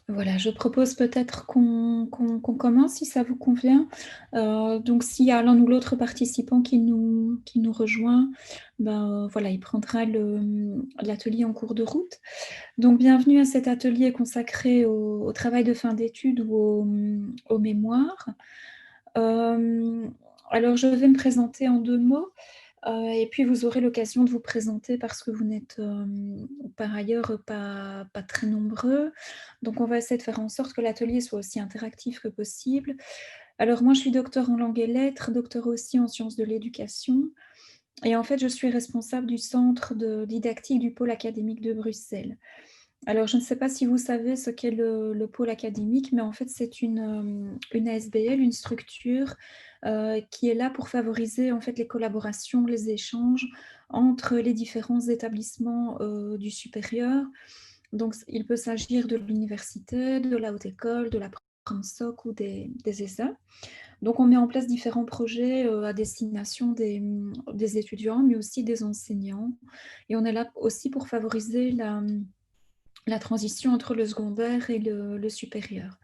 Voilà, je propose peut-être qu'on commence si ça vous convient. Donc s'il y a l'un ou l'autre participant qui nous rejoint, ben, voilà, il prendra l'atelier en cours de route. Donc bienvenue à cet atelier consacré au travail de fin d'études ou au mémoire. Hem, alors je vais me présenter en 2 mots. Et puis vous aurez l'occasion de vous présenter parce que vous n'êtes, par ailleurs, pas très nombreux. Donc on va essayer de faire en sorte que l'atelier soit aussi interactif que possible. Alors moi, je suis docteure en langue et lettres, docteure aussi en sciences de l'éducation et en fait, je suis responsable du centre de didactique du pôle académique de Bruxelles. Alors je ne sais pas si vous savez ce qu'est le pôle académique, mais en fait c'est une ASBL, une structure, qui est là pour favoriser en fait les collaborations, les échanges entre les différents établissements, du supérieur. Donc il peut s'agir de l'université, de la haute école, de la Pромsoc ou des ESA. Donc on met en place différents projets, à destination des étudiants, mais aussi des enseignants et on est là aussi pour favoriser la transition entre le secondaire et le supérieur.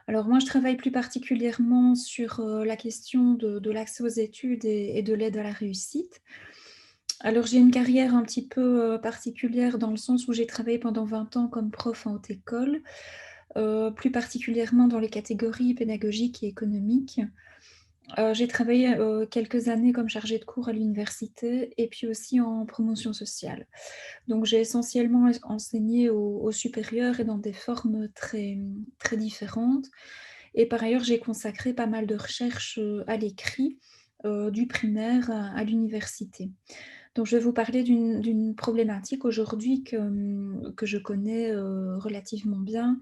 Alors moi, je travaille plus particulièrement sur, la question de l'accès aux études et de l'aide à la réussite. Alors j'ai une carrière un petit peu, particulière dans le sens où j'ai travaillé pendant 20 ans comme prof en haute école, plus particulièrement dans les catégories pédagogiques et économiques. J'ai travaillé, quelques années comme chargée de cours à l'université et puis aussi en promotion sociale. Donc j'ai essentiellement enseigné au supérieur et dans des formes très différentes et par ailleurs, j'ai consacré pas mal de recherches, à l'écrit, du primaire à l'université. Donc je vais vous parler d'une problématique aujourd'hui que je connais, relativement bien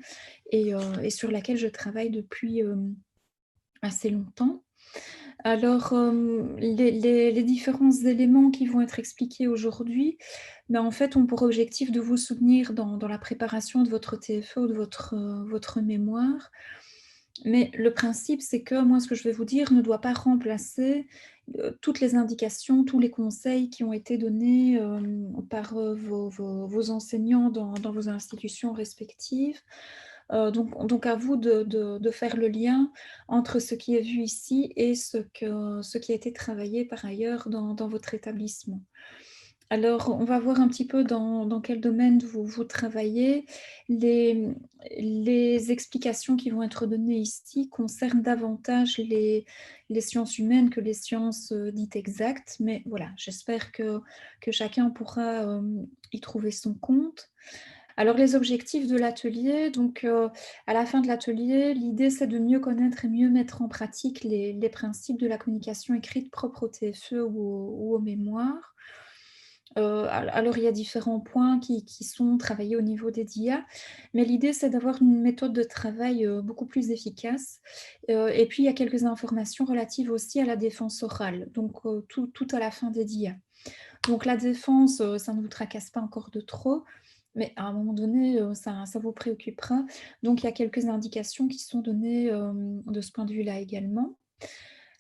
et sur laquelle je travaille depuis, assez longtemps. Alors, les différents éléments qui vont être expliqués aujourd'hui, ben, en fait, ont pour objectif de vous soutenir dans la préparation de votre TFE ou de votre mémoire. Mais le principe, c'est que moi, ce que je vais vous dire ne doit pas remplacer, toutes les indications, tous les conseils qui ont été donnés, par, vos enseignants dans vos institutions respectives. Donc à vous de faire le lien entre ce qui est vu ici et ce qui a été travaillé par ailleurs dans votre établissement. Alors, on va voir un petit peu dans quel domaine vous travaillez. Les explications qui vont être données ici concernent davantage les sciences humaines que les sciences, dites exactes. Mais voilà, j'espère que chacun pourra, y trouver son compte. Alors les objectifs de l'atelier, donc à la fin de l'atelier, l'idée c'est de mieux connaître et mieux mettre en pratique les principes de la communication écrite propre au TFE ou aux mémoires. Alors il y a différents points qui sont travaillés au niveau des DIA, mais l'idée c'est d'avoir une méthode de travail, beaucoup plus efficace. Et puis il y a quelques informations relatives aussi à la défense orale, donc tout à la fin des DIA. Donc la défense, ça ne vous tracasse pas encore de trop, mais à un moment donné, ça vous préoccupera. Donc il y a quelques indications qui sont données, de ce point de vue-là également.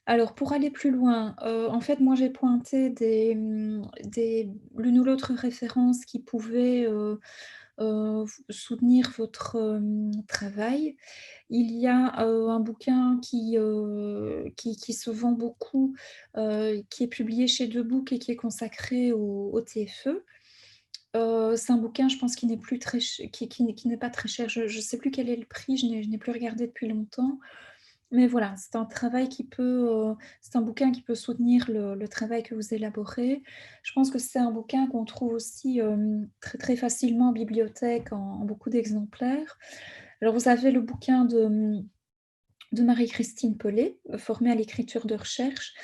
Alors pour aller plus loin, en fait, moi j'ai pointé l'une ou l'autre référence qui pouvait, soutenir votre, travail. Il y a, un bouquin qui se vend beaucoup, qui est publié chez Debook et qui est consacré au TFE. C'est un bouquin, je pense, qui n'est plus très ch qui n'est pas très cher. Je ne sais plus quel est le prix, je n'ai plus regardé depuis longtemps. Mais voilà, c'est un bouquin qui peut soutenir le travail que vous élaborez. Je pense que c'est un bouquin qu'on trouve aussi, très, très facilement en bibliothèque en beaucoup d'exemplaires. Alors vous avez le bouquin de Marie-Christine Pollet, Formée à l'écriture de recherche.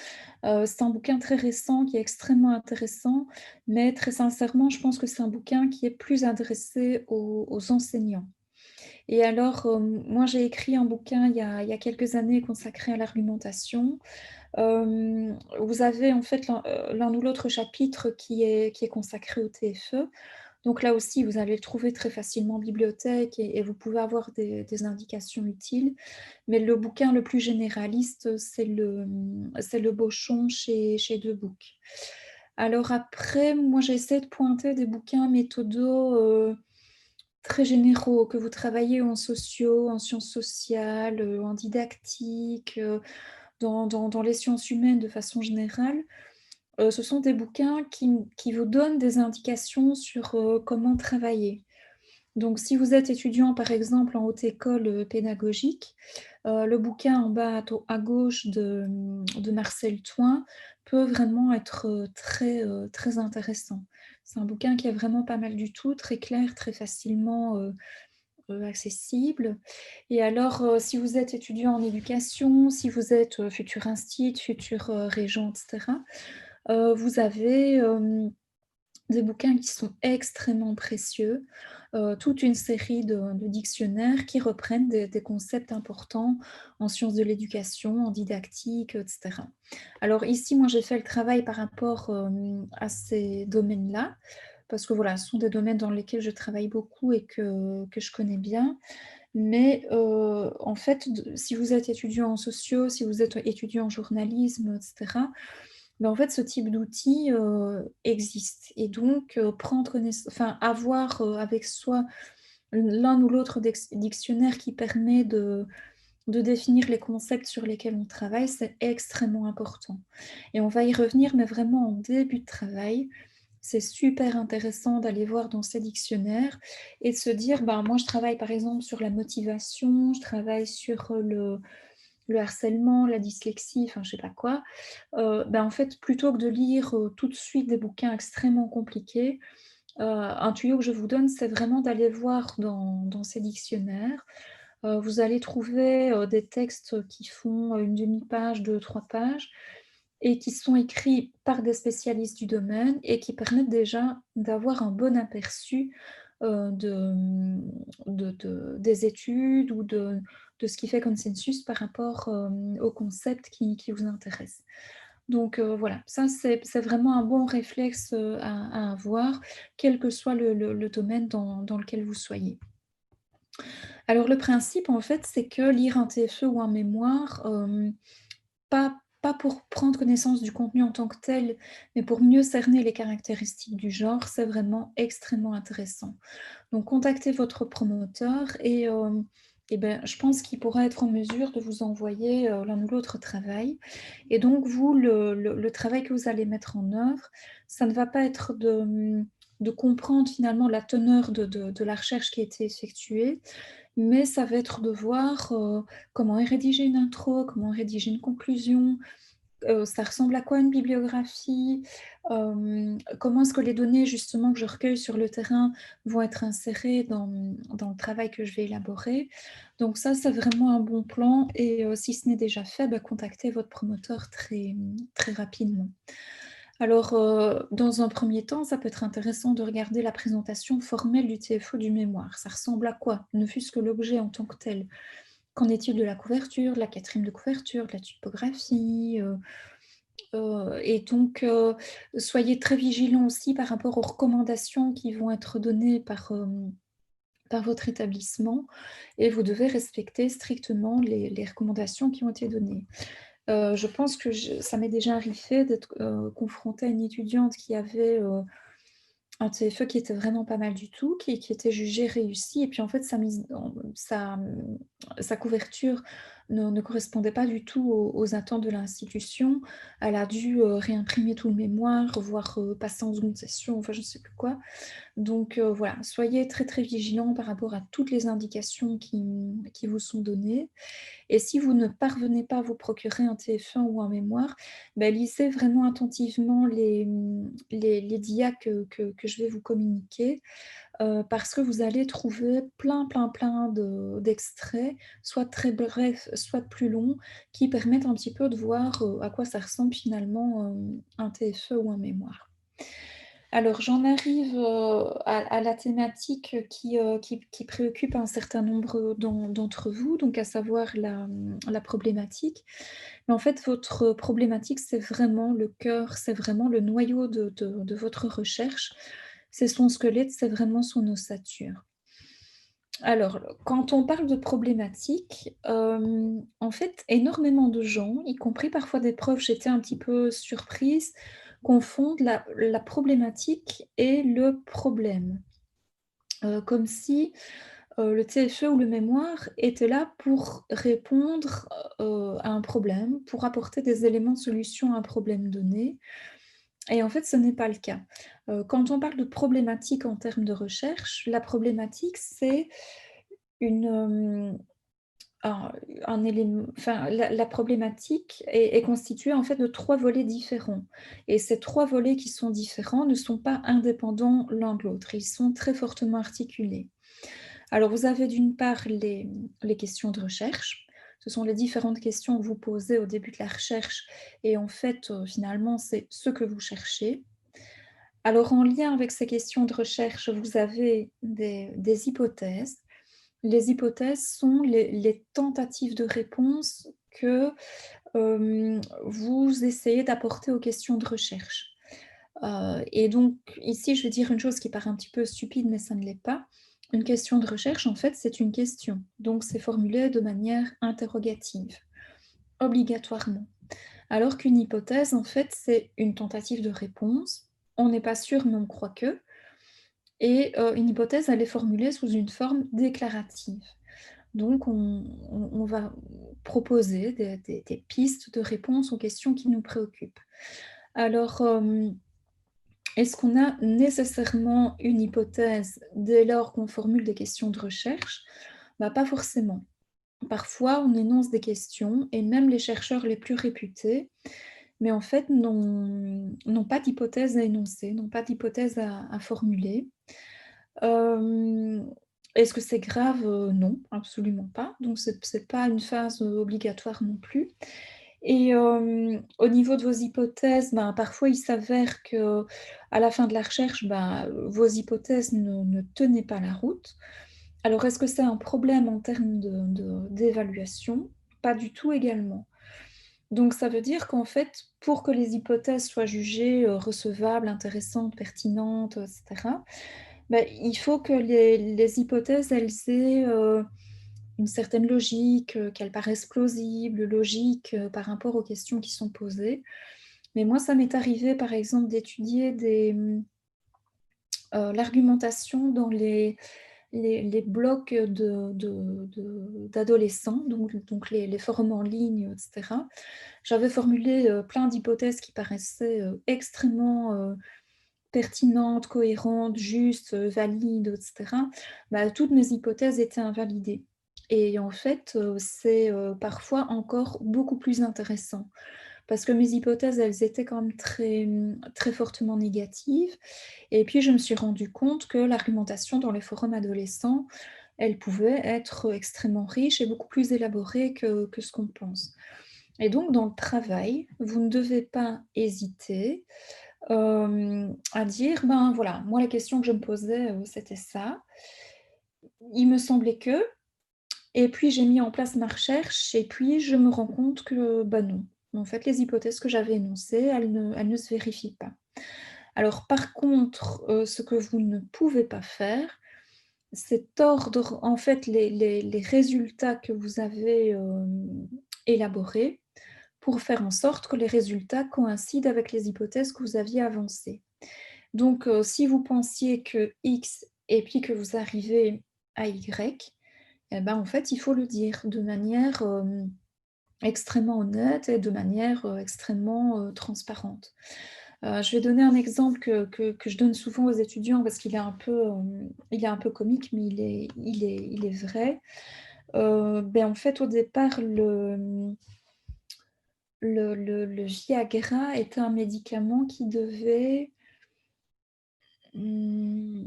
C'est un bouquin très récent qui est extrêmement intéressant, mais très sincèrement, je pense que c'est un bouquin qui est plus adressé aux enseignants. Et alors, moi j'ai écrit un bouquin il y a quelques années consacré à l'argumentation. Vous avez en fait l'un ou l'autre chapitre qui est consacré au TFE. Donc là aussi, vous allez le trouver très facilement en bibliothèque et vous pouvez avoir des indications utiles. Mais le bouquin le plus généraliste, c'est le Beauchamp chez Debook. Alors après, moi j'ai essayé de pointer des bouquins méthodos, très généraux, que vous travaillez en sociaux, en sciences sociales, en didactique, dans les sciences humaines de façon générale, ce sont des bouquins qui vous donnent des indications sur, comment travailler. Donc si vous êtes étudiant, par exemple, en haute école, pédagogique, le bouquin en bas à gauche de Marcel Toin peut vraiment être, très intéressant. C'est un bouquin qui est vraiment pas mal du tout, très clair, très facilement, accessible. Et alors, si vous êtes étudiant en éducation, si vous êtes, futur instit, futur, régent et cetera, vous avez, des bouquins qui sont extrêmement précieux, toute une série de dictionnaires qui reprennent des concepts importants en sciences de l'éducation, en didactique, et cetera. Alors ici, moi, j'ai fait le travail par rapport, à ces domaines-là, parce que voilà, ce sont des domaines dans lesquels je travaille beaucoup et que je connais bien. Mais, en fait, si vous êtes étudiant en sociaux, si vous êtes étudiant en journalisme, et cetera, en fait, ce type d'outil, existe et donc prendre avoir, avec soi l'un ou l'autre dictionnaire qui permet de définir les concepts sur lesquels on travaille, c'est extrêmement important et on va y revenir, mais vraiment en début de travail. C'est super intéressant d'aller voir dans ces dictionnaires et de se dire: «Ben, moi, je travaille, par exemple, sur la motivation, je travaille sur, le harcèlement, la dyslexie», enfin, je sais pas quoi. En fait, plutôt que de lire, tout de suite des bouquins extrêmement compliqués, un tuyau que je vous donne, c'est vraiment d'aller voir dans ces dictionnaires. Vous allez trouver, des textes qui font, une demi-page, 2, 3 pages et qui sont écrits par des spécialistes du domaine et qui permettent déjà d'avoir un bon aperçu, des études ou de ce qui fait consensus par rapport, aux concepts qui vous intéressent. Donc voilà, ça c'est vraiment un bon réflexe, à avoir, quel que soit le domaine dans lequel vous soyez. Alors le principe en fait, c'est que lire un TFE ou un mémoire, pas pour prendre connaissance du contenu en tant que tel, mais pour mieux cerner les caractéristiques du genre, c'est vraiment extrêmement intéressant. Donc contactez votre promoteur je pense qu'il pourra être en mesure de vous envoyer, l'un ou l'autre travail et donc vous, le travail que vous allez mettre en œuvre, ça ne va pas être de comprendre finalement la teneur de la recherche qui a été effectuée, mais ça va être de voir, comment est rédigée une intro, comment est rédigée une conclusion, ça ressemble à quoi une bibliographie? Comment est-ce que les données justement que je recueille sur le terrain vont être insérées dans le travail que je vais élaborer? Donc ça, c'est vraiment un bon plan et si ce n'est déjà fait, contactez votre promoteur très rapidement. Alors, dans un premier temps, ça peut être intéressant de regarder la présentation formelle du TFO du mémoire. Ça ressemble à quoi? Ne fût-ce que l'objet en tant que tel. Qu'en est-il de la couverture, de la quatrième de couverture, de la typographie? Et donc, soyez très vigilants aussi par rapport aux recommandations qui vont être données par votre établissement et vous devez respecter strictement les recommandations qui ont été données. Je pense que ça m'est déjà arrivé d'être, confrontée à une étudiante qui avait, un TFE qui était vraiment pas mal du tout, qui était jugé réussi et puis en fait sa couverture ne correspondait pas du tout aux attentes de l'institution. Elle a dû, réimprimer tout le mémoire, voire, passer en seconde session, enfin je ne sais plus quoi. Donc voilà, soyez très, très vigilants par rapport à toutes les indications qui vous sont données et si vous ne parvenez pas à vous procurer un TF1 ou un mémoire, lisez vraiment attentivement les dias que je vais vous communiquer, parce que vous allez trouver plein d'extraits, soit très brefs, soit plus longs, qui permettent un petit peu de voir, à quoi ça ressemble finalement, un TFE ou un mémoire. Alors j'en arrive, à la thématique qui préoccupe un certain nombre d'entre vous, donc à savoir la problématique. Mais en fait, votre problématique, c'est vraiment le cœur, c'est vraiment le noyau de votre recherche. C'est son squelette, c'est vraiment son ossature. Alors, quand on parle de problématique, en fait, énormément de gens, y compris parfois des profs, j'étais un petit peu surprise, confondent la problématique et le problème. comme si, le TFE ou le mémoire était là pour répondre, à un problème, pour apporter des éléments de solution à un problème donné et en fait, ce n'est pas le cas. Quand on parle de problématique en termes de recherche, la problématique, c'est une, un enfin, la problématique est constituée, en fait, de 3 volets différents et ces 3 volets qui sont différents ne sont pas indépendants l'un de l'autre. Ils sont très fortement articulés. Alors, vous avez d'une part les questions de recherche. Ce sont les différentes questions que vous posez au début de la recherche et en fait, finalement, c'est ce que vous cherchez. Alors, en lien avec ces questions de recherche, vous avez des hypothèses. Les hypothèses sont les tentatives de réponse que, vous essayez d'apporter aux questions de recherche. Et donc ici, je vais dire une chose qui paraît un petit peu stupide, mais ça ne l'est pas. Une question de recherche, en fait, c'est une question, donc c'est formulé de manière interrogative, obligatoirement. Alors qu'une hypothèse, en fait, c'est une tentative de réponse. On n'est pas sûr, mais on croit que et une hypothèse, elle est formulée sous une forme déclarative. Donc on va proposer des pistes de réponse aux questions qui nous préoccupent. Alors, est-ce qu'on a nécessairement une hypothèse dès lors qu'on formule des questions de recherche? Bah, pas forcément. Parfois, on énonce des questions et même les chercheurs les plus réputés, mais en fait, n'ont pas d'hypothèse à énoncer, n'ont pas d'hypothèse à formuler. Hem, Est-ce que c'est grave? Non, absolument pas. Donc c'est pas une phase, obligatoire non plus et au niveau de vos hypothèses, ben, parfois il s'avère qu'à la fin de la recherche, vos hypothèses ne tenaient pas la route. Alors est-ce que c'est un problème en termes d'évaluation? Pas du tout également. Donc ça veut dire qu'en fait, pour que les hypothèses soient jugées, recevables, intéressantes, pertinentes, et cetera, il faut que les hypothèses, elles aient, une certaine logique, qu'elles paraissent plausibles, logiques, par rapport aux questions qui sont posées. Mais moi, ça m'est arrivé, par exemple, d'étudier l'argumentation dans les blogs d'adolescents, donc les forums en ligne, et cetera. J'avais formulé, plein d'hypothèses qui paraissaient, extrêmement, pertinentes, cohérentes, justes, valides, et cetera. Toutes mes hypothèses étaient invalidées et en fait, c'est, parfois encore beaucoup plus intéressant parce que mes hypothèses, elles étaient quand même très fortement négatives et puis je me suis rendu compte que l'argumentation dans les forums adolescents, elle pouvait être extrêmement riche et beaucoup plus élaborée que ce qu'on pense et donc dans le travail, vous ne devez pas hésiter à dire: «Ben, voilà, moi la question que je me posais, c'était ça. Il me semblait que» et puis j'ai mis en place ma recherche et puis je me rends compte que, bah, non. En fait, les hypothèses que j'avais énoncées, elles ne se vérifient pas. Alors par contre, ce que vous ne pouvez pas faire, c'est tordre en fait les résultats que vous avez, élaborés pour faire en sorte que les résultats coïncident avec les hypothèses que vous aviez avancées. Donc, si vous pensiez que X et puis que vous arrivez à Y, et ben, en fait, il faut le dire de manière, extrêmement honnête et de manière, extrêmement, transparente. Je vais donner un exemple que je donne souvent aux étudiants parce qu'il est un peu, il est un peu comique, mais il est vrai. En fait, au départ, le Viagra était un médicament qui devait, mmh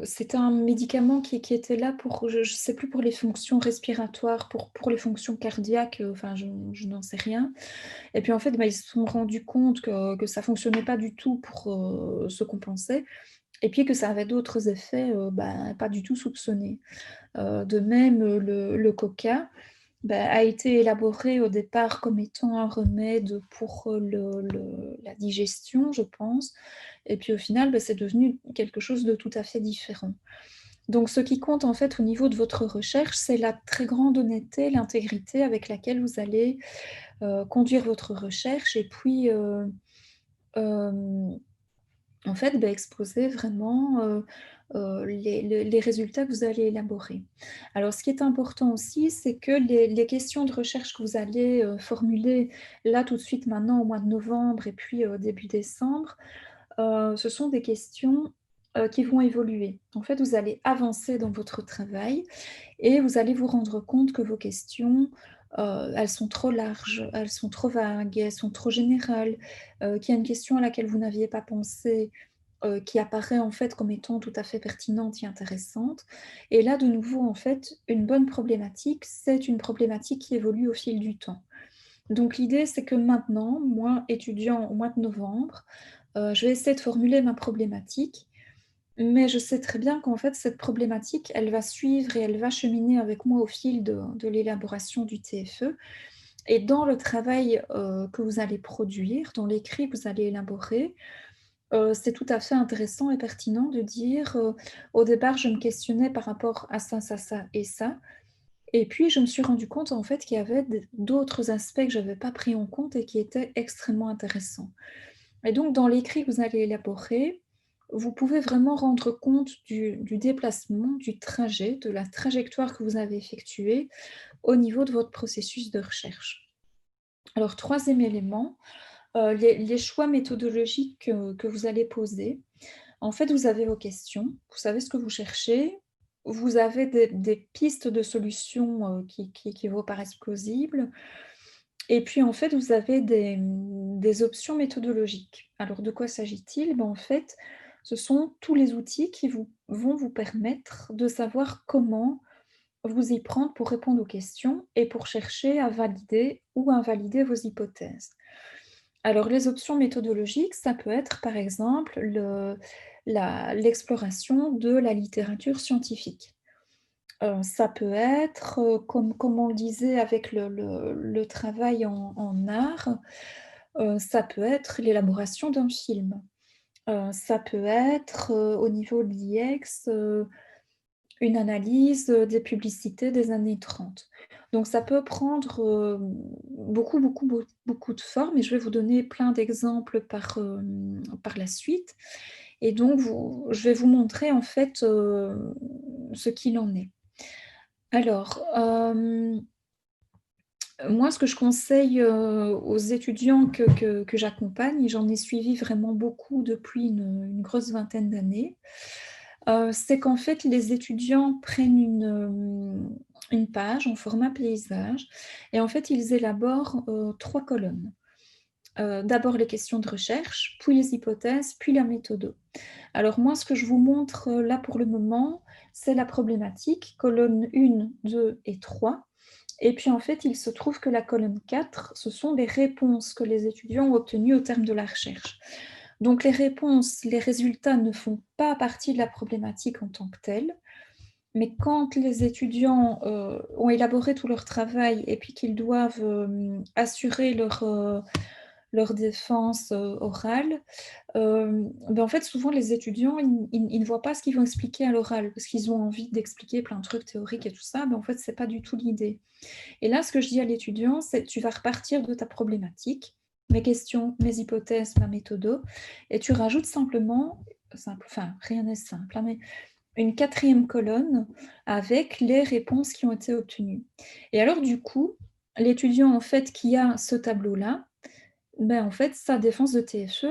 c'était un médicament qui était là pour je sais plus pour les fonctions respiratoires, pour les fonctions cardiaques, enfin je n'en sais rien et puis en fait, ils se sont rendus compte que ça fonctionnait pas du tout pour, ce qu'on pensait et puis que ça avait d'autres effets, pas du tout soupçonnés. De même, le coca, a été élaboré au départ comme étant un remède pour, la digestion, je pense et puis au final, c'est devenu quelque chose de tout à fait différent. Donc ce qui compte en fait au niveau de votre recherche, c'est la très grande honnêteté, l'intégrité avec laquelle vous allez, conduire votre recherche et puis, hem en fait, exposer vraiment, les résultats que vous allez élaborer. Alors ce qui est important aussi, c'est que les questions de recherche que vous allez, formuler là, tout de suite, maintenant, au mois de novembre et puis, début décembre, ce sont des questions, qui vont évoluer. En fait, vous allez avancer dans votre travail et vous allez vous rendre compte que vos questions, elles sont trop larges, elles sont trop vagues, elles sont trop générales, qu'il y a une question à laquelle vous n'aviez pas pensé, qui apparaît en fait comme étant tout à fait pertinente et intéressante. Et là, de nouveau, en fait, une bonne problématique, c'est une problématique qui évolue au fil du temps. Donc l'idée, c'est que maintenant, moi, étudiant au mois de novembre, je vais essayer de formuler ma problématique, mais je sais très bien qu'en fait, cette problématique, elle va suivre et elle va cheminer avec moi au fil de l'élaboration du TFE. Et dans le travail, que vous allez produire, dans l'écrit que vous allez élaborer, c'est tout à fait intéressant et pertinent de dire, «Au départ, je me questionnais par rapport à ça, ça, ça et ça, et puis je me suis rendu compte en fait qu'il y avait d'autres aspects que je n'avais pas pris en compte et qui étaient extrêmement intéressants». Et donc dans l'écrit que vous allez élaborer, vous pouvez vraiment rendre compte du déplacement, du trajet, de la trajectoire que vous avez effectuée au niveau de votre processus de recherche. Alors troisième élément, les choix méthodologiques que vous allez poser. En fait, vous avez vos questions, vous savez ce que vous cherchez, vous avez des pistes de solutions, qui vous paraissent plausibles, et puis, en fait, vous avez des options méthodologiques. Alors de quoi s'agit-il? En fait, ce sont tous les outils qui vont vous permettre de savoir comment vous y prendre pour répondre aux questions et pour chercher à valider ou invalider vos hypothèses. Alors les options méthodologiques, ça peut être par exemple l'exploration de la littérature scientifique. Ça peut être, comme on le disait avec le travail en art, ça peut être l'élaboration d'un film. Ça peut être, au niveau de l'IEX, une analyse, des publicités des années 30. Donc ça peut prendre, beaucoup de formes, et je vais vous donner plein d'exemples par la suite, et donc je vais vous montrer en fait, ce qu'il en est. Alors, moi ce que je conseille, aux étudiants que j'accompagne, et j'en ai suivi vraiment beaucoup depuis une grosse vingtaine d'années, c'est qu'en fait, les étudiants prennent une page en format paysage, et en fait, ils élaborent, 3 colonnes. D'abord les questions de recherche, puis les hypothèses, puis la méthode. Alors moi, ce que je vous montre, là pour le moment, c'est la problématique, colonne 1, 2 et 3, et puis en fait, il se trouve que la colonne 4, ce sont les réponses que les étudiants ont obtenues au terme de la recherche. Donc les réponses, les résultats ne font pas partie de la problématique en tant que telle, mais quand les étudiants, ont élaboré tout leur travail et puis qu'ils doivent, assurer leur défense, orale, en fait, souvent les étudiants, ils ne voient pas ce qu'ils vont expliquer à l'oral, parce qu'ils ont envie d'expliquer plein de trucs théoriques et tout ça, en fait, c'est pas du tout l'idée. Et là, ce que je dis à l'étudiant, c'est: «Tu vas repartir de ta problématique, mes questions, mes hypothèses, ma méthodo, et tu rajoutes simplement», enfin, rien n'est simple, hein, mais une quatrième colonne avec les réponses qui ont été obtenues. Et alors du coup, l'étudiant, en fait, qui a ce tableau-là, en fait, sa défense de TFE,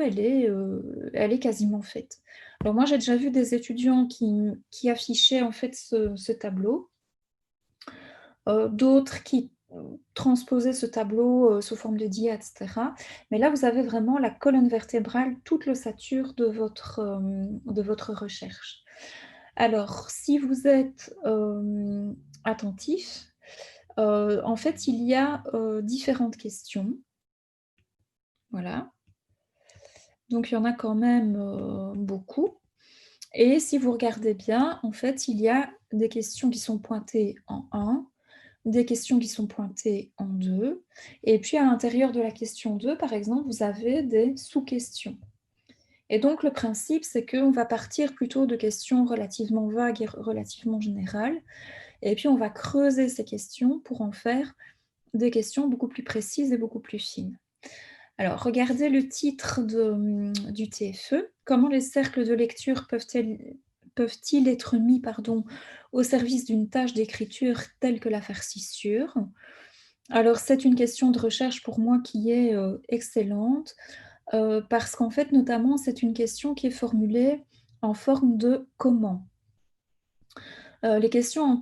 elle est quasiment faite. Alors moi, j'ai déjà vu des étudiants qui affichaient, en fait, ce tableau, d'autres qui, transposaient ce tableau, sous forme de dia et cetera. Mais là, vous avez vraiment la colonne vertébrale, toute l'ossature de votre recherche. Alors, si vous êtes, attentif, en fait, il y a, différentes questions, voilà. Donc il y en a quand même, beaucoup, et si vous regardez bien, en fait, il y a des questions qui sont pointées en 1, des questions qui sont pointées en 2, et puis à l'intérieur de la question 2, par exemple, vous avez des sous-questions. Et donc le principe, c'est qu'on va partir plutôt de questions relativement vagues et relativement générales, et puis on va creuser ces questions pour en faire des questions beaucoup plus précises et beaucoup plus fines. Alors, regardez le titre du TFE. Comment les cercles de lecture peuvent-ils être mis, pardon, au service d'une tâche d'écriture telle que la farcissure? Alors, c'est une question de recherche pour moi qui est, excellente, parce qu'en fait, notamment, c'est une question qui est formulée en forme de «comment». Les questions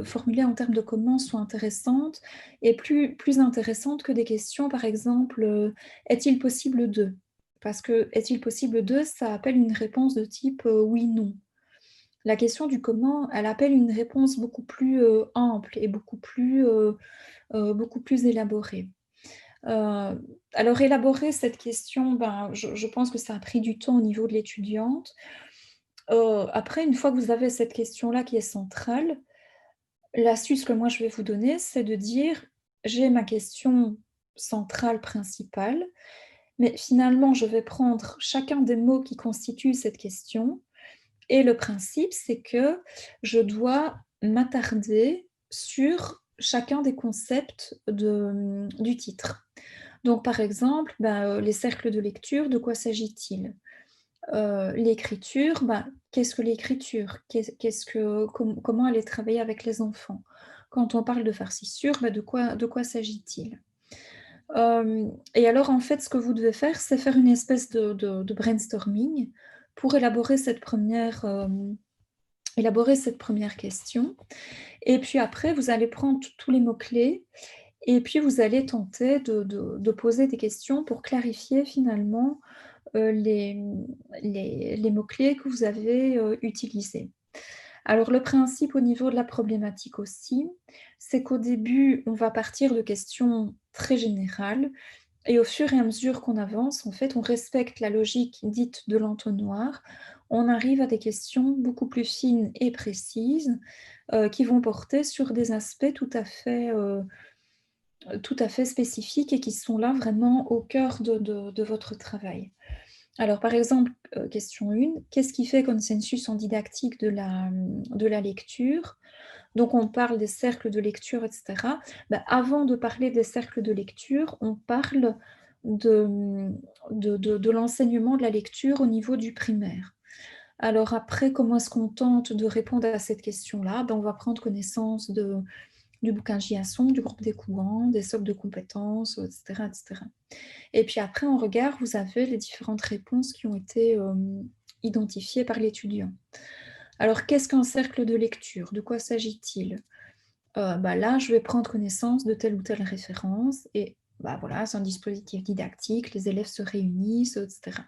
formulées en termes de comment sont intéressantes et plus intéressantes que des questions, par exemple, «Est-il possible de?» Parce que «Est-il possible de?» ça appelle une réponse de type, «oui, non». La question du comment, elle appelle une réponse beaucoup plus, ample et beaucoup plus élaborée. Heu, alors élaborer cette question, ben, je pense que ça a pris du temps au niveau de l'étudiante. Après, une fois que vous avez cette question-là qui est centrale, l'astuce que moi je vais vous donner, c'est de dire: «J'ai ma question centrale principale, mais finalement je vais prendre chacun des mots qui constituent cette question et le principe c'est que je dois m'attarder sur chacun des concepts du titre». Donc par exemple, bah, les cercles de lecture, de quoi s'agit-il? L'écriture, bah, qu'est-ce que l'écriture? Comment elle est travaillée avec les enfants? Quand on parle de farcissure, bah, de quoi s'agit-il? Et alors en fait, ce que vous devez faire, c'est faire une espèce de brainstorming pour élaborer cette première question et puis après vous allez prendre tous les mots-clés et puis vous allez tenter de poser des questions pour clarifier finalement, les mots-clés que vous avez, utilisés. Alors le principe au niveau de la problématique aussi, c'est qu'au début, on va partir de questions très générales et au fur et à mesure qu'on avance, en fait, on respecte la logique dite de l'entonnoir. On arrive à des questions beaucoup plus fines et précises, qui vont porter sur des aspects tout à fait spécifiques et qui sont là vraiment au cœur de votre travail. Alors, par exemple, question 1, qu'est-ce qui fait consensus en didactique de la lecture? Donc on parle des cercles de lecture et cetera. Bah, avant de parler des cercles de lecture, on parle de, de l'enseignement de la lecture au niveau du primaire. Alors après, comment est-ce qu'on tente de répondre à cette question-là? Ben, on va prendre connaissance du bouquin J.A.S.son, du groupe des courants, des socles de compétences, et cetera, et cetera. Et puis après, en regard, vous avez les différentes réponses qui ont été, identifiées par l'étudiant. Alors, qu'est-ce qu'un cercle de lecture? De quoi s'agit-il? Bah, là, je vais prendre connaissance de telle ou telle référence et bah, voilà, c'est un dispositif didactique, les élèves se réunissent, et cetera.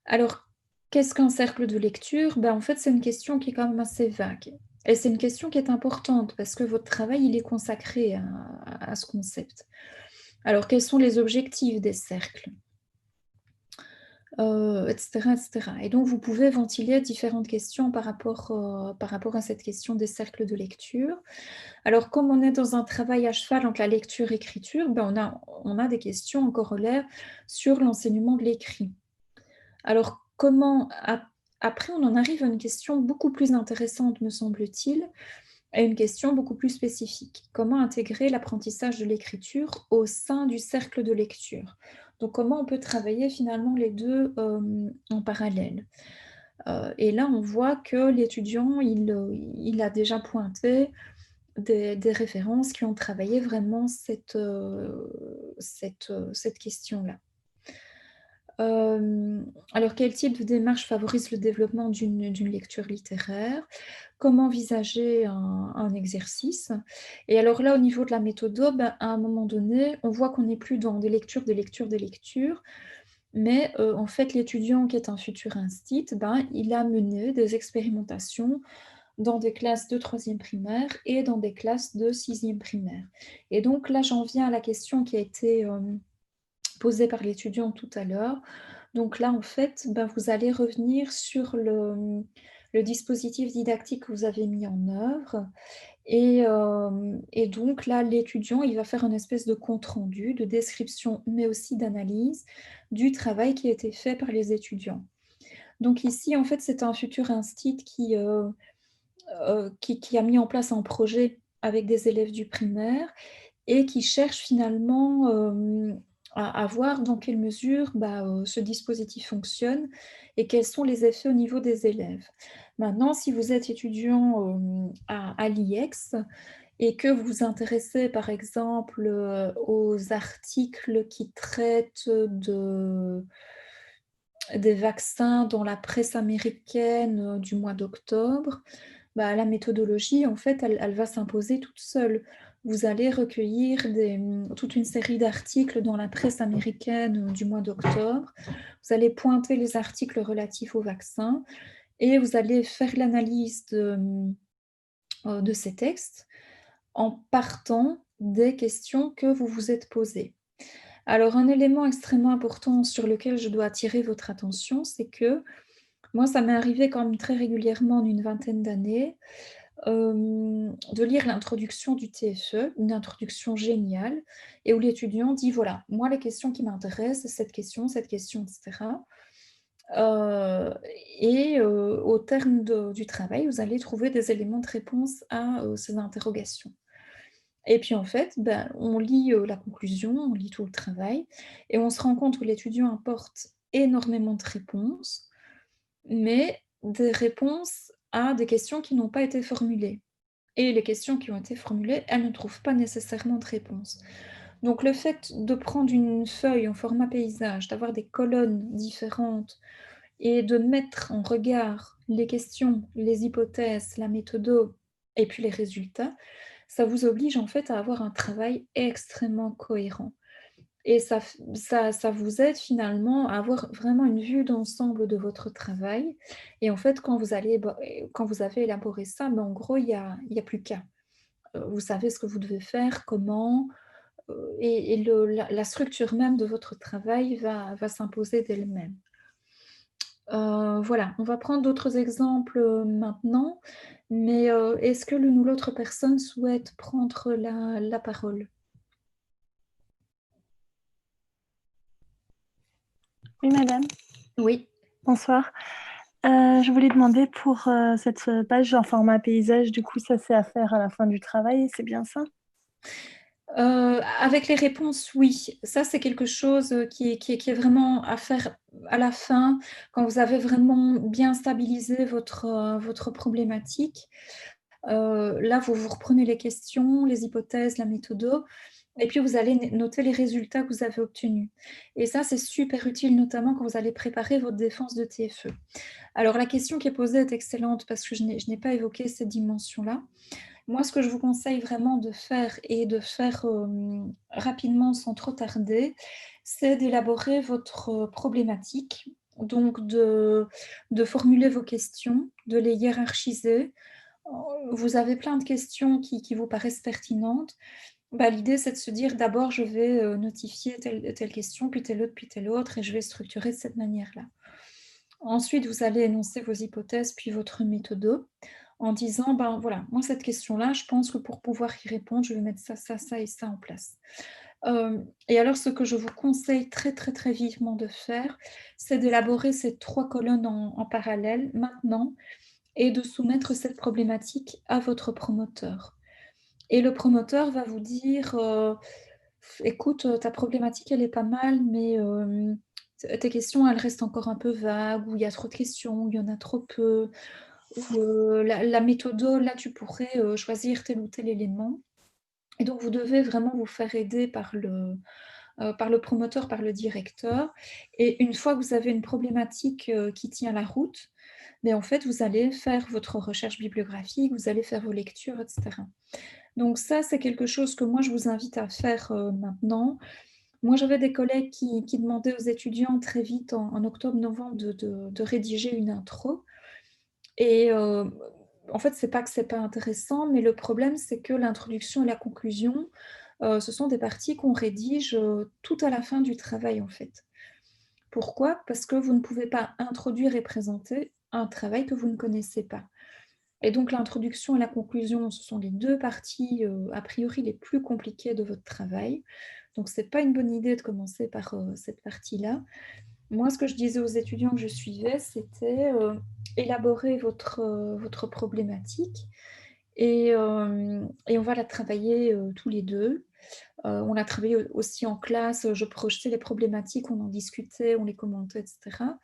Alors, qu'est-ce qu'un cercle de lecture? Ben, en fait, c'est une question qui est quand même assez vague et c'est une question qui est importante parce que votre travail, il est consacré à ce concept. Alors, quels sont les objectifs des cercles? Et cetera, et cetera. Et donc vous pouvez ventiler différentes questions par rapport à cette question des cercles de lecture. Alors comme on est dans un travail à cheval entre la lecture-écriture, ben on a des questions en corollaire sur l'enseignement de l'écrit. Alors comment après on en arrive à une question beaucoup plus intéressante me semble-t-il, à une question beaucoup plus spécifique. Comment intégrer l'apprentissage de l'écriture au sein du cercle de lecture? Donc comment on peut travailler finalement les 2 en parallèle? Et là, on voit que l'étudiant, il a déjà pointé des références qui ont travaillé vraiment cette question-là. Alors quel type de démarche favorise le développement d'une lecture littéraire? Comment envisager un exercice? Et alors là, au niveau de la méthode, ben, à un moment donné, on voit qu'on n'est plus dans des lectures, des lectures, des lectures, mais en fait, l'étudiant qui est un futur instit, ben, il a mené des expérimentations dans des classes de troisième primaire et dans des classes de sixième primaire. Et donc là, j'en viens à la question qui a été, posée par l'étudiant tout à l'heure. Donc là, en fait, ben, vous allez revenir sur le dispositif didactique que vous avez mis en œuvre et donc là, l'étudiant, il va faire une espèce de compte rendu, de description, mais aussi d'analyse du travail qui a été fait par les étudiants. Donc ici, en fait, c'est un futur instit qui a mis en place un projet avec des élèves du primaire et qui cherche finalement, à voir dans quelle mesure, ce dispositif fonctionne et quels sont les effets au niveau des élèves. Maintenant, si vous êtes étudiant, à l'IEX et que vous vous intéressez, par exemple, aux articles qui traitent des vaccins dans la presse américaine, du mois d'octobre, la méthodologie, en fait, elle va s'imposer toute seule. Vous allez recueillir toute une série d'articles dans la presse américaine, du mois d'octobre. Vous allez pointer les articles relatifs aux vaccins et vous allez faire l'analyse de ces textes en partant des questions que vous vous êtes posées. Alors un élément extrêmement important sur lequel je dois attirer votre attention, c'est que moi, ça m'est arrivé quand même très régulièrement en une vingtaine d'années, de lire l'introduction du TFE, une introduction géniale et où l'étudiant dit: «Voilà, moi les questions qui m'intéressent, c'est cette question» et cetera. Heu Au terme du travail, vous allez trouver des éléments de réponse à, ces interrogations. Et puis en fait, on lit, la conclusion, on lit tout le travail et on se rend compte que l'étudiant apporte énormément de réponses, mais des réponses à des questions qui n'ont pas été formulées. Et les questions qui ont été formulées, elles ne trouvent pas nécessairement de réponse. Donc le fait de prendre une feuille en format paysage, d'avoir des colonnes différentes et de mettre en regard les questions, les hypothèses, la méthode et puis les résultats, ça vous oblige en fait à avoir un travail extrêmement cohérent. Et ça vous aide finalement à avoir vraiment une vue d'ensemble de votre travail et en fait, quand vous avez élaboré ça, en gros, il y a plus qu'à. Vous savez ce que vous devez faire, comment, et la structure même de votre travail va s'imposer d'elle-même. Voilà, on va prendre d'autres exemples, maintenant, mais est-ce que l'une ou l'autre personne souhaite prendre la parole? Oui, madame, Oui. bonsoir. Je voulais demander pour cette page en format paysage, du coup, ça c'est à faire à la fin du travail, c'est bien ça? Avec les réponses, oui. Ça, c'est quelque chose, qui est vraiment à faire à la fin, quand vous avez vraiment bien stabilisé votre problématique. Là, vous reprenez les questions, les hypothèses, la méthodo et puis vous allez noter les résultats que vous avez obtenus et ça, c'est super utile, notamment quand vous allez préparer votre défense de TFE. Alors la question qui est posée est excellente parce que je n'ai pas évoqué cette dimension-là. Moi, ce que je vous conseille vraiment de faire et de faire, rapidement sans trop tarder, c'est d'élaborer votre, problématique. Donc de formuler vos questions, de les hiérarchiser. Vous avez plein de questions qui vous paraissent pertinentes. L'idée, c'est de se dire: «D'abord, je vais, notifier telle question, puis telle autre et je vais structurer de cette manière-là». Ensuite, vous allez énoncer vos hypothèses, puis votre méthode en disant: «Ben, voilà, moi cette question-là, je pense que pour pouvoir y répondre, je vais mettre ça, ça, ça et ça en place». Et alors ce que je vous conseille très, très, très vivement de faire, c'est d'élaborer ces 3 colonnes en parallèle maintenant et de soumettre cette problématique à votre promoteur. Et le promoteur va vous dire, «Écoute, ta problématique, elle est pas mal, mais tes questions, elles restent encore un peu vagues, ou il y a trop de questions, ou il y en a trop peu, ou la méthodo, là, tu pourrais, choisir tel ou tel élément». Et donc vous devez vraiment vous faire aider par le promoteur, par le directeur. Et une fois que vous avez une problématique, qui tient la route, en fait, vous allez faire votre recherche bibliographique, vous allez faire vos lectures et cetera. Donc ça, c'est quelque chose que moi, je vous invite à faire, maintenant. Moi, j'avais des collègues qui demandaient aux étudiants très vite en octobre-novembre de rédiger une intro et en fait, c'est pas que c'est pas intéressant, mais le problème, c'est que l'introduction et la conclusion, ce sont des parties qu'on rédige, tout à la fin du travail, en fait. Pourquoi? Parce que vous ne pouvez pas introduire et présenter un travail que vous ne connaissez pas. Et donc l'introduction et la conclusion, ce sont les 2 parties, a priori les plus compliquées de votre travail. Donc c'est pas une bonne idée de commencer par, cette partie-là. Moi, ce que je disais aux étudiants que je suivais, c'était, élaborer votre problématique et on va la travailler, tous les 2. On a travaillé aussi en classe, je projetais les problématiques, on en discutait, on les commentait et cetera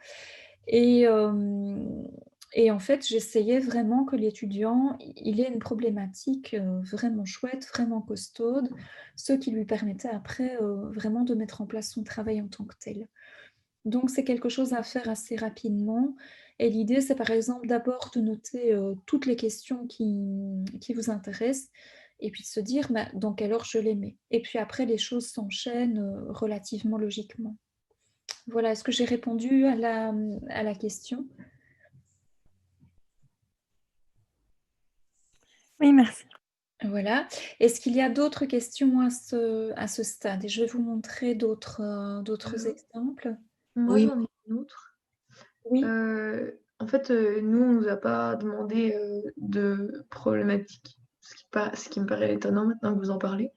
et hem et en fait, j'essayais vraiment que l'étudiant, il ait une problématique, vraiment chouette, vraiment costaude, ce qui lui permettait après, vraiment de mettre en place son travail en tant que tel. Donc c'est quelque chose à faire assez rapidement et l'idée, c'est par exemple d'abord de noter, toutes les questions qui vous intéressent et puis de se dire: «Bah, dans quel ordre je les mets?» et puis après les choses s'enchaînent, relativement logiquement. Voilà, est-ce que j'ai répondu à la question? Oui, merci. Voilà. Est-ce qu'il y a d'autres questions à ce stade? Et je vais vous montrer d'autres Heu, exemples. Moi, Oui, j'en ai une autre. oui, En fait, nous, on nous a pas demandé, de problématiques, ce qui me paraît étonnant maintenant que vous en parlez.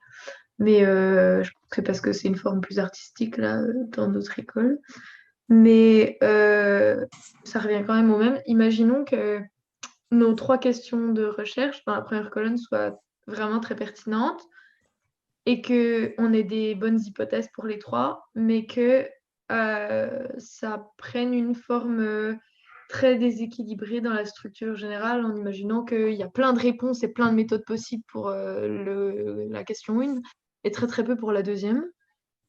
Mais, je pense que c'est parce que c'est une forme plus artistique là, dans notre école. Mais, ça revient quand même au même. Imaginons que nos 3 questions de recherche dans la première colonne soient vraiment très pertinentes et qu'on ait des bonnes hypothèses pour les 3, mais que, ça prenne une forme, très déséquilibrée dans la structure générale, en imaginant qu'il y a plein de réponses et plein de méthodes possibles pour, la question 1 et très, très peu pour la deuxième.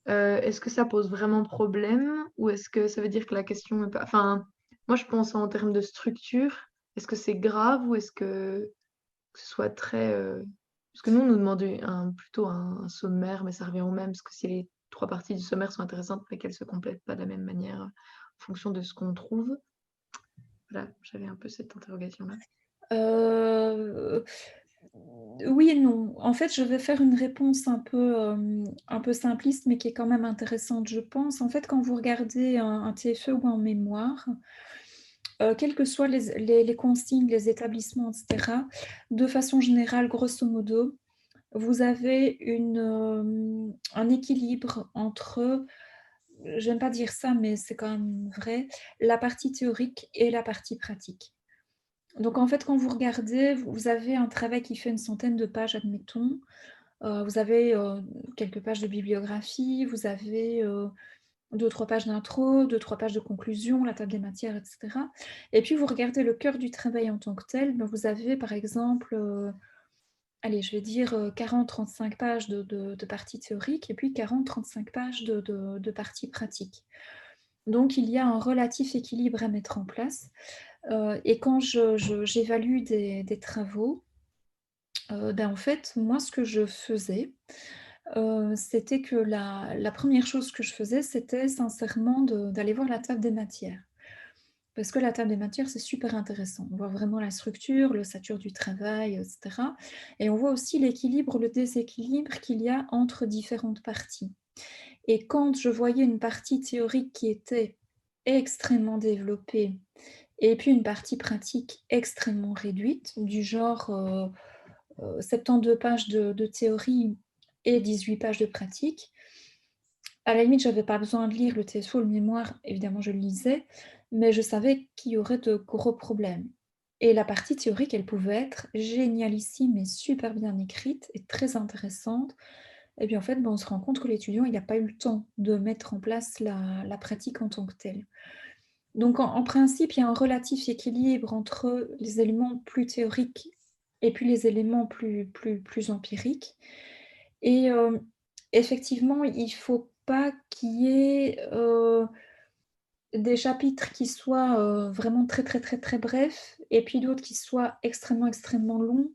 Est-ce que ça pose vraiment problème ou est-ce que ça veut dire que la question est pas enfin, moi je pense en termes de structure. Est-ce que c'est grave ou est-ce que ce soit très, parce que nous, on nous demandait plutôt un sommaire, mais ça revient au même, parce que si les 3 parties du sommaire sont intéressantes, mais qu'elles se complètent pas de la même manière, en fonction de ce qu'on trouve. Voilà, j'avais un peu cette interrogation-là. heu, oui et non. En fait, je vais faire une réponse un peu simpliste, mais qui est quand même intéressante, je pense. En fait, quand vous regardez un TFE ou un mémoire, quelles que soient les consignes, les établissements et cetera, de façon générale, grosso modo, vous avez un équilibre entre, j'aime pas dire ça, mais c'est quand même vrai, la partie théorique et la partie pratique. Donc en fait, quand vous regardez, vous avez un travail qui fait une centaine de pages, admettons. Vous avez, quelques pages de bibliographie, vous avez, 2-3 pages d'intro, 2-3 pages de conclusion, la table des matières et cetera et puis vous regardez le cœur du travail en tant que tel, ben vous avez par exemple, allez, je vais dire, 40-35 pages de parties théoriques et puis 40-35 pages de parties pratiques. Donc il y a un relatif équilibre à mettre en place, et quand j'évalue des travaux, ben, en fait, moi, ce que je faisais, c'était que la 1re chose que je faisais, c'était sincèrement d'aller voir la table des matières. Parce que la table des matières, c'est super intéressant. On voit vraiment la structure, l'ossature du travail, et cetera et on voit aussi l'équilibre, le déséquilibre qu'il y a entre différentes parties et quand je voyais une partie théorique qui était extrêmement développée et puis une partie pratique extrêmement réduite, du genre, 72 pages de théorie et 18 pages de pratique. À la limite, j'avais pas besoin de lire le TSO, le mémoire, évidemment je le lisais, mais je savais qu'il y aurait de gros problèmes. Et la partie théorique, elle pouvait être génialissime et super bien écrite et très intéressante. Et puis en fait, ben, on se rend compte que l'étudiant, il n'a pas eu le temps de mettre en place la pratique en tant que telle. Donc en principe, il y a un relatif équilibre entre les éléments plus théoriques et puis les éléments plus empiriques et effectivement, il ne faut pas qu'il y ait, des chapitres qui soient, vraiment très, très, très, très brefs et puis d'autres qui soient extrêmement, extrêmement longs.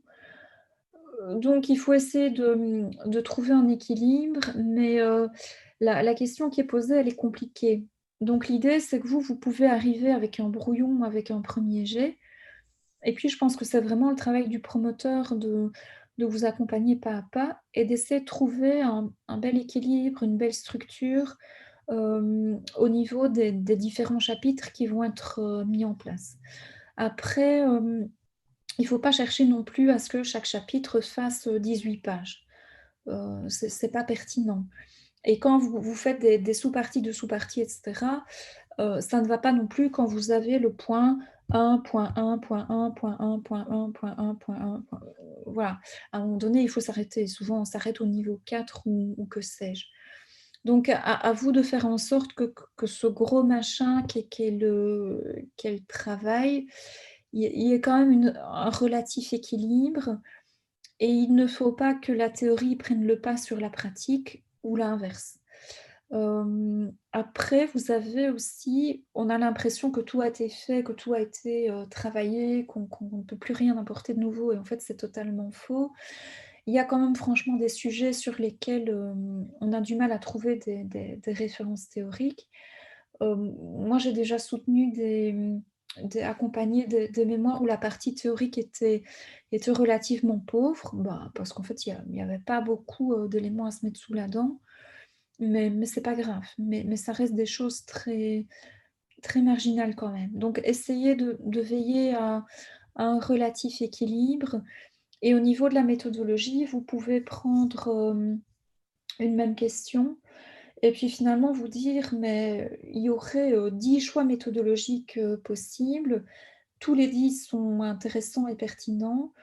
Donc il faut essayer de trouver un équilibre, mais la question qui est posée, elle est compliquée. Donc l'idée, c'est que vous pouvez arriver avec un brouillon, avec un premier jet et puis je pense que c'est vraiment le travail du promoteur de vous accompagner pas à pas et d'essayer de trouver un bel équilibre, une belle structure, au niveau des différents chapitres qui vont être, mis en place. Après, il ne faut pas chercher non plus à ce que chaque chapitre fasse, 18 pages. C'est pas pertinent et quand vous faites des sous-parties de sous-parties et cetera, ça ne va pas non plus quand vous avez le point, 1.1.1.1.1.1.1. Voilà. À un moment donné, il faut s'arrêter. Souvent, on s'arrête au niveau 4 ou que sais-je. Donc à vous de faire en sorte que ce gros machin qu'est le travail, il y ait quand même un relatif équilibre et il ne faut pas que la théorie prenne le pas sur la pratique ou l'inverse. Après, vous avez aussi on a l'impression que tout a été fait, que tout a été, travaillé, qu'on ne peut plus rien apporter de nouveau et en fait, c'est totalement faux. Il y a quand même franchement des sujets sur lesquels, on a du mal à trouver des références théoriques. Moi, j'ai déjà soutenu accompagné des mémoires où la partie théorique était relativement pauvre, bah, parce qu'en fait, il y avait pas beaucoup, d'éléments à se mettre sous la dent. Mais c'est pas grave, mais ça reste des choses très très marginales quand même. Donc essayez de veiller à un relatif équilibre et au niveau de la méthodologie, vous pouvez prendre, une même question et puis finalement vous dire: «Mais il y aurait, 10 choix méthodologiques, possibles. Tous les 10 sont intéressants et pertinents.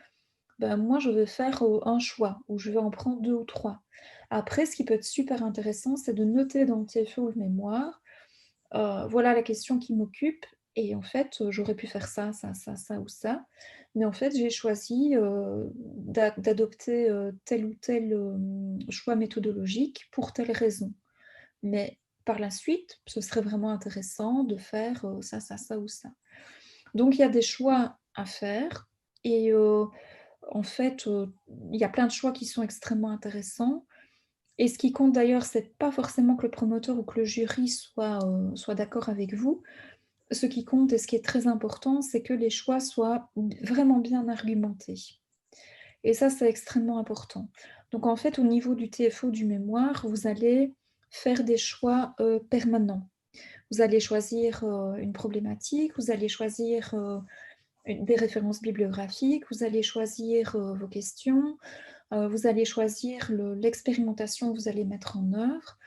Ben, moi, je vais faire, un choix ou je vais en prendre 2 ou 3. Après, ce qui peut être super intéressant, c'est de noter dans le TFE ou le mémoire, voilà la question qui m'occupe et en fait, j'aurais pu faire ça, ça, ça, ça ou ça. Mais en fait, j'ai choisi, d'adopter, tel ou tel, choix méthodologique pour telle raison. Mais par la suite, ce serait vraiment intéressant de faire, ça, ça, ça ou ça. Donc il y a des choix à faire et en fait, il y a plein de choix qui sont extrêmement intéressants et ce qui compte d'ailleurs, c'est pas forcément que le promoteur ou que le jury soit d'accord avec vous. Ce qui compte et ce qui est très important, c'est que les choix soient vraiment bien argumentés et ça, c'est extrêmement important. Donc en fait, au niveau du TFO du mémoire, vous allez faire des choix, permanents. Vous allez choisir, une problématique, vous allez choisir, des références bibliographiques, vous allez choisir, vos questions, vous allez choisir l'expérimentation que vous allez mettre en œuvre.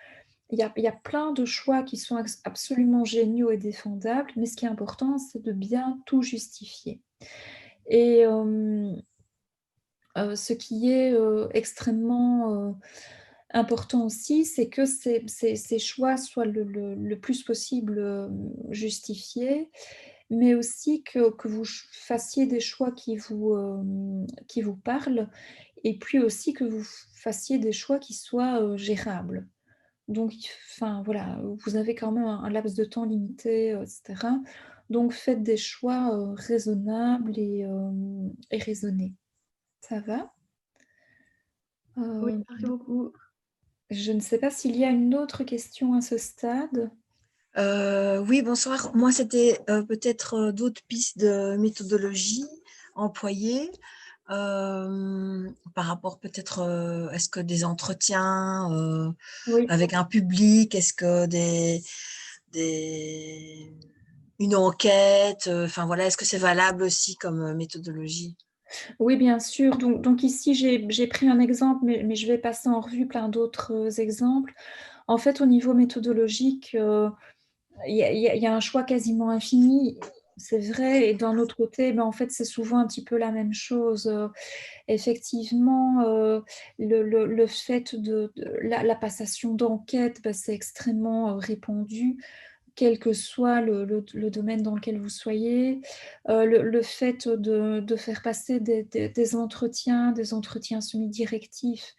Il y a plein de choix qui sont absolument géniaux et défendables, mais ce qui est important, c'est de bien tout justifier. Et ce qui est extrêmement important aussi, c'est que ces choix soient le plus possible justifiés, mais aussi que vous fassiez des choix qui vous parlent et puis aussi que vous fassiez des choix qui soient, gérables. Donc enfin voilà, vous avez quand même un laps de temps limité, et cetera. Donc faites des choix, raisonnables et raisonnés. Ça va? Oui, merci Hem, beaucoup. je ne sais pas s'il y a une autre question à ce stade? Oui, bonsoir. Moi, c'était peut-être d'autres pistes de méthodologie employées par rapport peut-être, est-ce que des entretiens Oui. avec un public, est-ce que des une enquête, enfin voilà, est-ce que c'est valable aussi comme méthodologie? Oui, bien sûr. Donc ici, j'ai pris un exemple, mais je vais passer en revue plein d'autres, exemples. En fait, au niveau méthodologique, il y a un choix quasiment infini, c'est vrai et d'un autre côté, ben, en fait, c'est souvent un petit peu la même chose, effectivement, le fait de la passation d'enquête, bah, c'est extrêmement, répandu quel que soit le domaine dans lequel vous soyez. Le fait de faire passer des entretiens semi-directifs,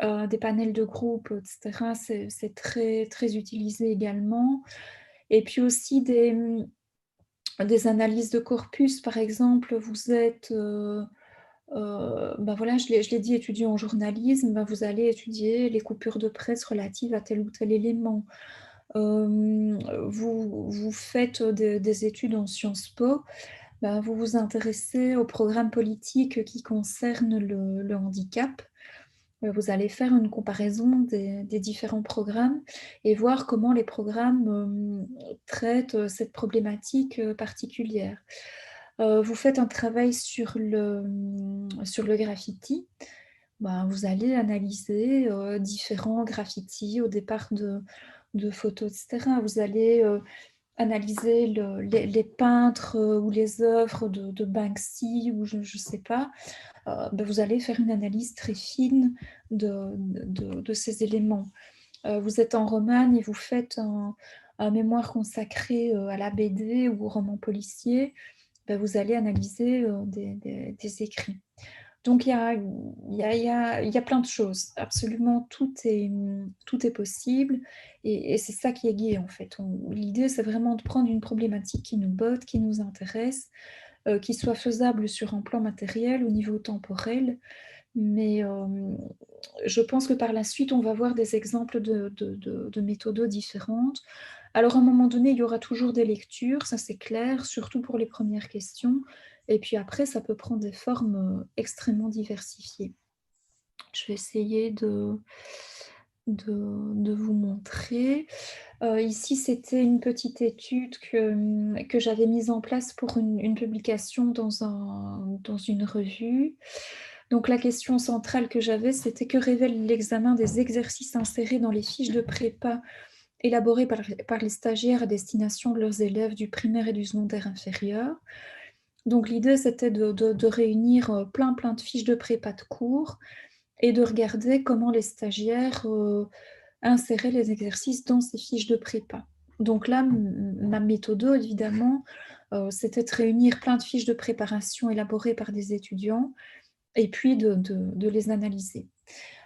des panels de groupe, et cetera, c'est très, très utilisé également. Et puis aussi des analyses de corpus, par exemple, vous êtes, bah, voilà, je l'ai dit, étudiant en journalisme, bah, vous allez étudier les coupures de presse relatives à tel ou tel élément. Vous faites des études en Sciences Po, bah, vous vous intéressez aux programmes politiques qui concernent le handicap. Vous allez faire une comparaison des différents programmes et voir comment les programmes, traitent, cette problématique, particulière. Vous faites un travail sur le graffiti. Ben, vous allez analyser, différents graffitis au départ de photos et cetera. Vous allez, analyser les peintres ou les œuvres de Banksy ou je ne sais pas, vous allez faire une analyse très fine de ces éléments. Vous êtes en Romagne et vous faites un mémoire consacré à la BD ou au roman policier, vous allez analyser des écrits. Donc, il y a plein de choses. Absolument, tout est possible. Et c'est ça qui est gai, en fait. L'idée, c'est vraiment de prendre une problématique qui nous botte, qui nous intéresse, qui soit faisable sur un plan matériel, au niveau temporel. Mais je pense que par la suite, on va voir des exemples de méthodes différentes. Alors, à un moment donné, il y aura toujours des lectures, ça c'est clair, surtout pour les premières questions. Et puis après, ça peut prendre des formes extrêmement diversifiées. Je vais essayer de vous montrer. Ici, c'était une petite étude que j'avais mise en place pour une publication dans une revue. Donc, la question centrale que j'avais, c'était que révèle l'examen des exercices insérés dans les fiches de prépa élaborées par les stagiaires à destination de leurs élèves du primaire et du secondaire inférieur. Donc, l'idée, c'était de réunir plein de fiches de prépa de cours et de regarder comment les stagiaires insérer les exercices dans ces fiches de prépa. Donc là, ma méthode, évidemment, c'était de réunir plein de fiches de préparation élaborées par des étudiants et puis de les analyser.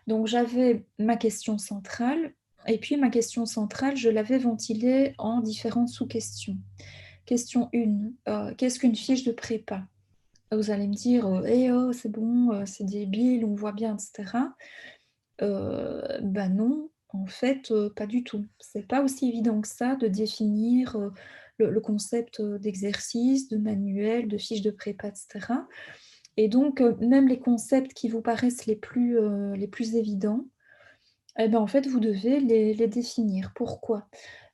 Donc j'avais ma question centrale, et puis ma question centrale, je l'avais ventilée en différentes sous-questions. Question 1, qu'est-ce qu'une fiche de prépa? Vous allez me dire, c'est bon, c'est débile, on voit bien, etc. Non, en fait, pas du tout. C'est pas aussi évident que ça de définir le concept d'exercice, de manuel, de fiche de prépa, etc. Et donc, même les concepts qui vous paraissent les plus évidents, en fait, vous devez les définir. Pourquoi?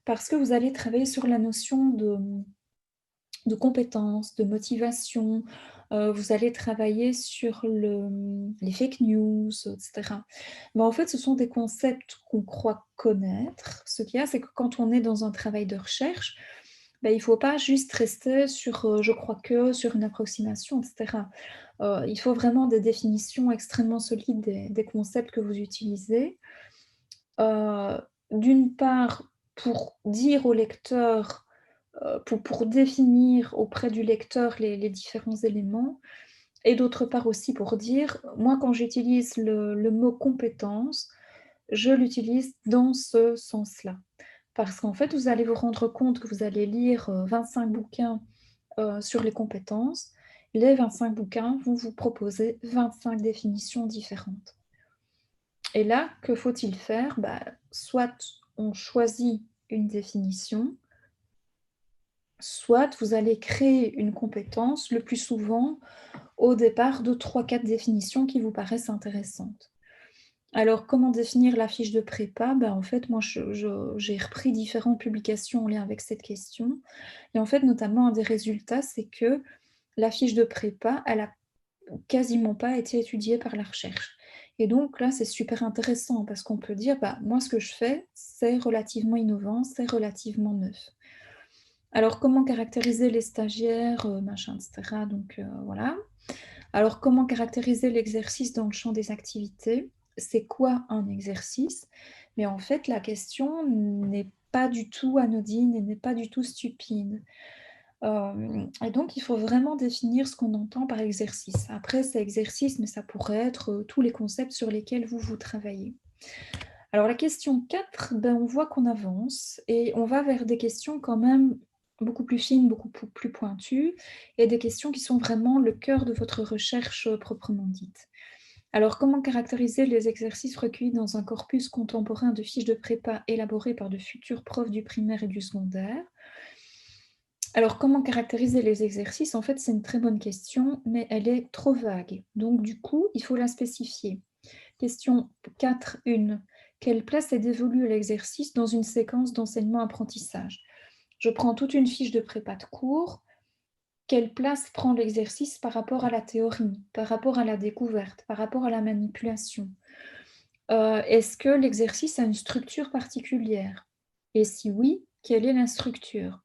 Parce que vous allez travailler sur la notion de compétences, de motivation, vous allez travailler sur les fake news, etc. Mais en fait, ce sont des concepts qu'on croit connaître. Ce qu'il y a, c'est que quand on est dans un travail de recherche, il ne faut pas juste rester sur je crois que, sur une approximation, etc. Il faut vraiment des définitions extrêmement solides des concepts que vous utilisez. D'une part, pour dire au lecteur, pour définir auprès du lecteur les différents éléments, et d'autre part aussi pour dire, moi quand j'utilise le mot compétence, je l'utilise dans ce sens-là. Parce qu'en fait, vous allez vous rendre compte que vous allez lire 25 bouquins sur les compétences. Les 25 bouquins vont vous proposer 25 définitions différentes. Et là, que faut-il faire? Soit on choisit une définition, soit vous allez créer une compétence, le plus souvent au départ de 3-4 définitions qui vous paraissent intéressantes. Alors, comment définir la fiche de prépa? En fait, moi, j'ai repris différentes publications en lien avec cette question. Et en fait, notamment, un des résultats, c'est que la fiche de prépa, elle n'a quasiment pas été étudiée par la recherche. Et donc là, c'est super intéressant parce qu'on peut dire, moi, ce que je fais, c'est relativement innovant, c'est relativement neuf. Alors, comment caractériser les stagiaires, etc. Donc, voilà. Alors, comment caractériser l'exercice dans le champ des activités? C'est quoi un exercice? Mais en fait, la question n'est pas du tout anodine et n'est pas du tout stupide. Et donc, il faut vraiment définir ce qu'on entend par exercice. Après, c'est exercice, mais ça pourrait être tous les concepts sur lesquels vous travaillez. Alors, la question 4, on voit qu'on avance et on va vers des questions quand même beaucoup plus fines, beaucoup plus pointues, et des questions qui sont vraiment le cœur de votre recherche proprement dite. Alors, comment caractériser les exercices recueillis dans un corpus contemporain de fiches de prépa élaborées par de futurs profs du primaire et du secondaire? Alors, comment caractériser les exercices? En fait, c'est une très bonne question, mais elle est trop vague. Donc, du coup, il faut la spécifier. Question 4.1. Quelle place est dévolue à l'exercice dans une séquence d'enseignement-apprentissage? Je prends toute une fiche de prépa de cours. Quelle place prend l'exercice par rapport à la théorie, par rapport à la découverte, par rapport à la manipulation? Est-ce que l'exercice a une structure particulière? Et si oui, quelle est la structure?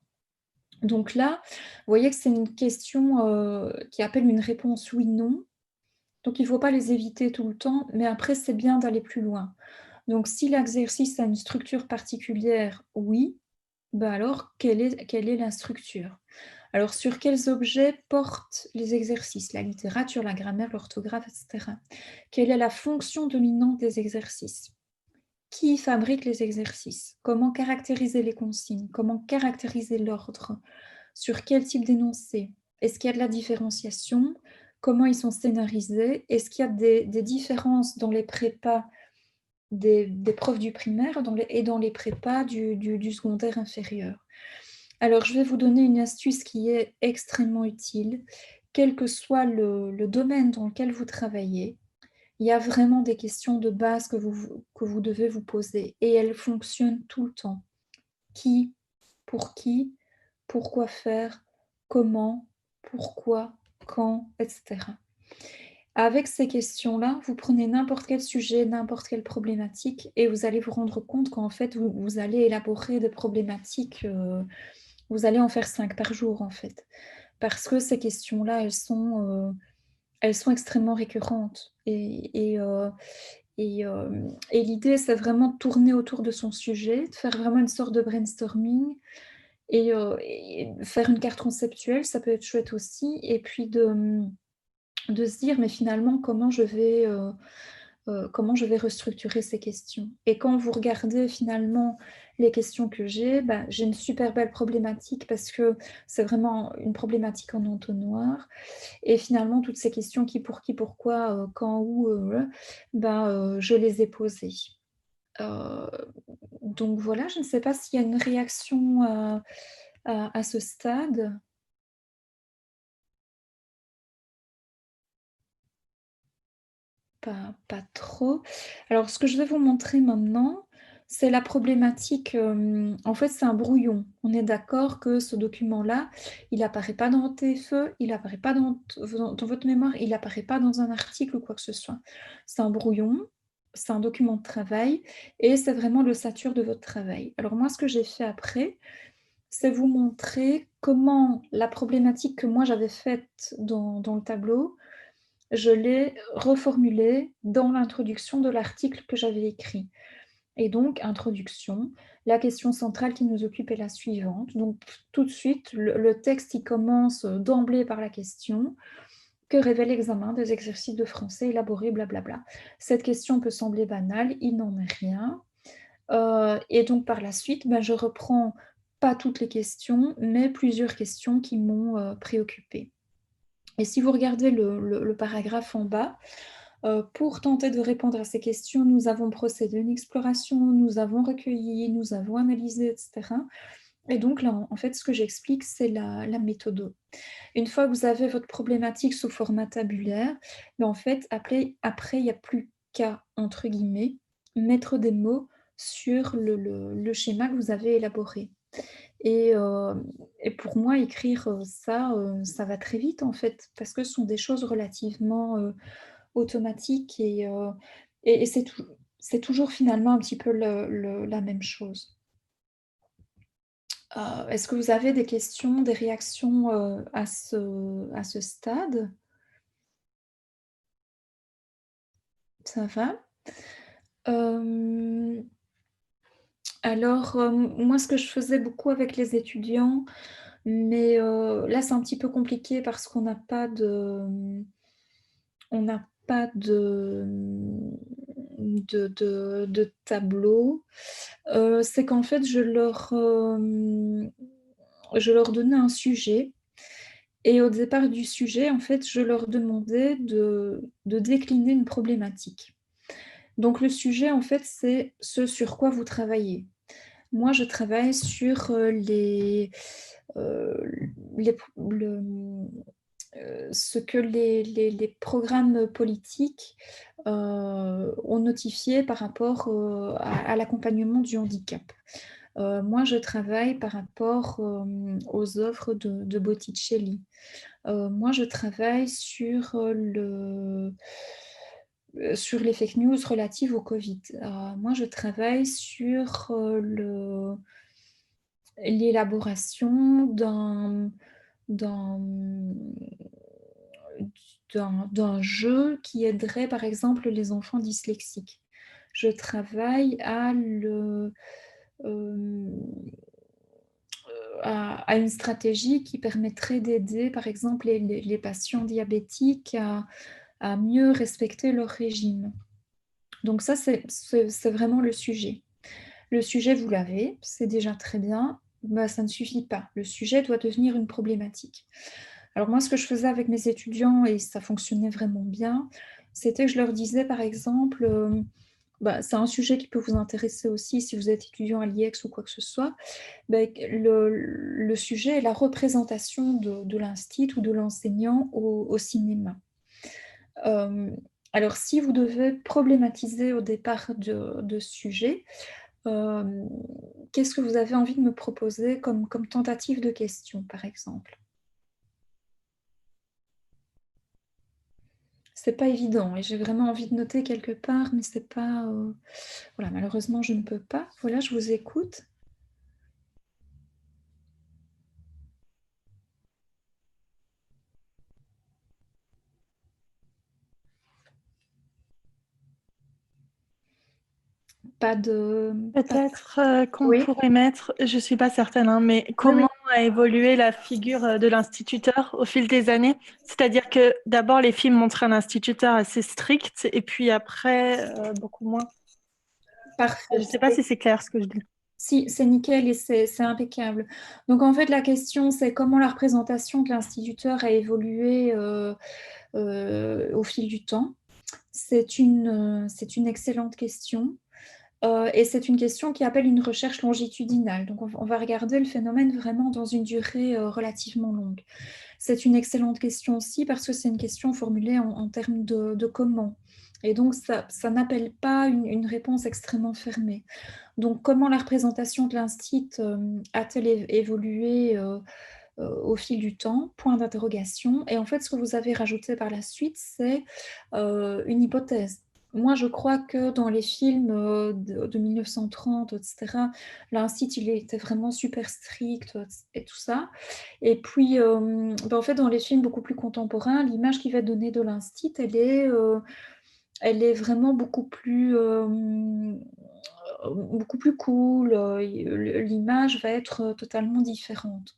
Donc là, vous voyez que c'est une question qui appelle une réponse oui/non. Donc il ne faut pas les éviter tout le temps, mais après c'est bien d'aller plus loin. Donc si l'exercice a une structure particulière, oui, bah alors quelle est la structure? Alors sur quels objets portent les exercices? La littérature, la grammaire, l'orthographe, et cetera. Quelle est la fonction dominante des exercices? Qui fabrique les exercices? Comment caractériser les consignes? Comment caractériser l'ordre? Sur quel type d'énoncé? Est-ce qu'il y a de la différenciation? Comment ils sont scénarisés? Est-ce qu'il y a des différences dans les prépas des profs du primaire et dans les prépas du secondaire inférieur? Alors, je vais vous donner une astuce qui est extrêmement utile. Quel que soit le domaine dans lequel vous travaillez, il y a vraiment des questions de base que vous devez vous poser et elles fonctionnent tout le temps. Qui? Qui? Pourquoi faire? Comment? Pourquoi? Quand? Etc. Avec ces questions-là, vous prenez n'importe quel sujet, n'importe quelle problématique et vous allez vous rendre compte qu'en fait, vous allez élaborer des problématiques, vous allez en faire 5 par jour, en fait. Parce que ces questions-là, elles sont extrêmement récurrentes et l'idée, c'est vraiment de tourner autour de son sujet, de faire vraiment une sorte de brainstorming et faire une carte conceptuelle, ça peut être chouette aussi et puis de se dire: «Mais finalement, comment je vais restructurer ces questions?» Et quand vous regardez finalement les questions que j'ai, bah, j'ai une super belle problématique parce que c'est vraiment une problématique en entonnoir et finalement toutes ces questions qui, pour qui, pourquoi, quand, où, bah, je les ai posées. Heu, donc voilà, je ne sais pas s'il y a une réaction, à ce stade? Pas trop. Alors ce que je vais vous montrer maintenant, c'est la problématique, en fait, c'est un brouillon. On est d'accord que ce document-là, il apparaît pas dans votre TFE, il apparaît pas dans votre mémoire, il apparaît pas dans un article ou quoi que ce soit. C'est un brouillon, c'est un document de travail et c'est vraiment l'ossature de votre travail. Alors moi, ce que j'ai fait après, c'est vous montrer comment la problématique que moi j'avais faite dans le tableau, je l'ai reformulée dans l'introduction de l'article que j'avais écrit. Et donc, introduction, la question centrale qui nous occupe est la suivante. Donc, tout de suite, le texte il commence d'emblée par la question: que révèle l'examen des exercices de français élaborés, blablabla. Cette question peut sembler banale, il n'en est rien. Et donc, par la suite, ben, je reprends pas toutes les questions, mais plusieurs questions qui m'ont préoccupée. Et si vous regardez le paragraphe en bas, pour tenter de répondre à ces questions, nous avons procédé à une exploration, nous avons recueilli, nous avons analysé, et cetera. Et donc là, en fait, ce que j'explique, c'est la méthode. Une fois que vous avez votre problématique sous format tabulaire, ben, en fait, après, il n'y a plus qu'à, entre guillemets, mettre des mots sur le schéma que vous avez élaboré. Et pour moi, écrire, ça va très vite, en fait, parce que ce sont des choses relativement, automatiques et c'est toujours finalement un petit peu la même chose. Est-ce que vous avez des questions, des réactions, à ce stade? Ça va? Hem, alors, moi, ce que je faisais beaucoup avec les étudiants, mais là, c'est un petit peu compliqué parce qu'on n'a pas de tableau. C'est qu'en fait, je leur donnais un sujet et au départ du sujet, en fait, je leur demandais de décliner une problématique. Donc le sujet, en fait, c'est ce sur quoi vous travaillez. Moi, je travaille sur, heu, les le ce que les programmes politiques, ont notifié par rapport, à l'accompagnement du handicap. Moi, je travaille par rapport, aux œuvres de Botticelli. Moi, je travaille sur les fake news relatives au Covid. Moi, je travaille sur, l'élaboration d'un, d'un jeu qui aiderait par exemple les enfants dyslexiques. Je travaille euh, à une stratégie qui permettrait d'aider par exemple les patients diabétiques à mieux respecter leur régime. Donc ça, c'est vraiment le sujet. Le sujet, vous l'avez, c'est déjà très bien. Bah, ça ne suffit pas. Le sujet doit devenir une problématique. Alors moi, ce que je faisais avec mes étudiants, et ça fonctionnait vraiment bien, c'était que je leur disais, par exemple, c'est un sujet qui peut vous intéresser aussi si vous êtes étudiant à l'IEX ou quoi que ce soit, le sujet est la représentation de l'institut ou de l'enseignant au cinéma. Euh, alors, si vous devez problématiser au départ de ce sujet, euh, qu'est-ce que vous avez envie de me proposer comme tentative de question, par exemple? C'est pas évident et j'ai vraiment envie de noter quelque part, mais c'est pas. Voilà, malheureusement, je ne peux pas. Voilà, je vous écoute. Pas de. Peut-être qu'on Oui, pourrait mettre, je suis pas certaine, hein, mais oui, oui. comment a évolué la figure de l'instituteur au fil des années? C'est-à-dire que d'abord, les films montraient un instituteur assez strict et puis après, beaucoup moins. Je ne Parfait. sais pas si c'est clair ce que je dis. Si, c'est nickel et c'est impeccable. Donc en fait, la question, c'est comment la représentation de l'instituteur a évolué au fil du temps. C'est une excellente question. Et c'est une question qui appelle une recherche longitudinale. Donc on va regarder le phénomène vraiment dans une durée relativement longue. C'est une excellente question aussi parce que c'est une question formulée en termes de comment. Et donc ça n'appelle pas une réponse extrêmement fermée. Donc, comment la représentation de l'instit a-t-elle évolué au fil du temps? Point d'interrogation. Et en fait, ce que vous avez rajouté par la suite, c'est une hypothèse. Moi, je crois que dans les films de 1930, etc., l'instit, il était vraiment super strict et tout ça. Et puis, en fait, dans les films beaucoup plus contemporains, l'image qui va être donnée de l'instit, elle est vraiment beaucoup plus cool. L'image va être totalement différente.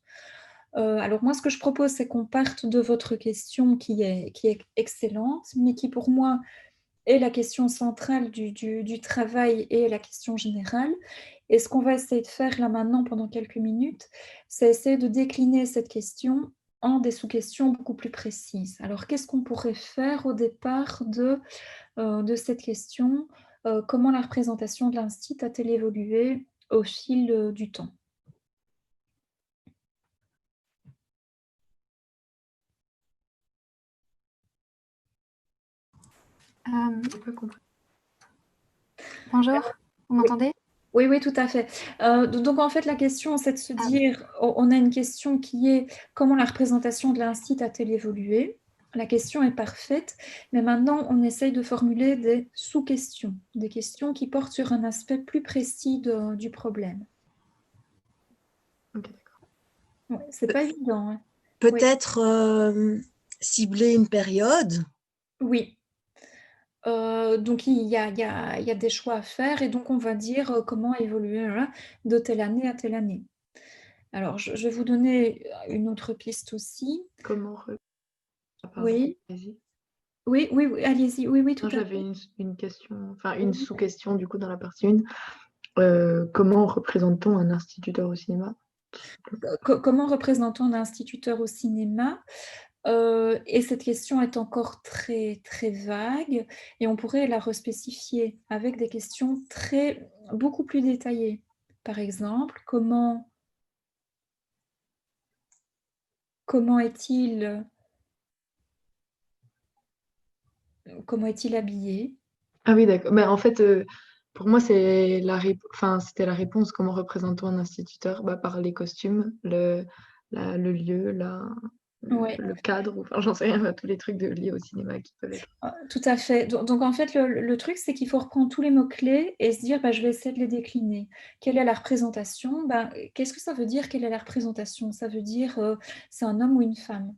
Alors moi, ce que je propose, c'est qu'on parte de votre question qui est excellente, mais qui pour moi est la question centrale du travail et la question générale. Et ce qu'on va essayer de faire là maintenant pendant quelques minutes, c'est essayer de décliner cette question en des sous-questions beaucoup plus précises. Alors, qu'est-ce qu'on pourrait faire au départ de cette question? Comment la représentation de l'instit a-t-elle évolué au fil du temps? J'ai pas compris. Bonjour, vous m'entendez? Oui, oui, tout à fait. Donc, en fait, la question, c'est de se dire, on a une question qui est comment la représentation de l'instit a-t-elle évolué? La question est parfaite, mais maintenant, on essaye de formuler des sous-questions, des questions qui portent sur un aspect plus précis du problème. Ok, d'accord. Ouais, c'est pas évident, hein. Peut-être cibler une période. Oui. Donc, il y a des choix à faire et donc on va dire comment évoluer de telle année à telle année. Alors, je vais vous donner une autre piste aussi. Comment pardon, Oui, vas-y. oui, oui, oui, allez-y. Oui, oui, tout Non, à j'avais fait. une question, enfin une sous-question du coup dans la partie 1. Comment représente-t-on un instituteur au cinéma? Comment représentons un instituteur au cinéma? Et cette question est encore très, très vague et on pourrait la respécifier avec des questions beaucoup plus détaillées. Par exemple, comment est-il habillé? Ah oui, d'accord. Mais en fait, pour moi, c'est c'était la réponse. Comment représente-t-on un instituteur? Bah, par les costumes, le lieu, Ouais. le cadre, enfin j'en sais rien, tous les trucs liés au cinéma qui peuvent être. Tout à fait. Donc en fait, le truc, c'est qu'il faut reprendre tous les mots-clés et se dire: «Bah, je vais essayer de les décliner». Quelle est la représentation? Ben, qu'est-ce que ça veut dire, quelle est la représentation? Ça veut dire, c'est un homme ou une femme?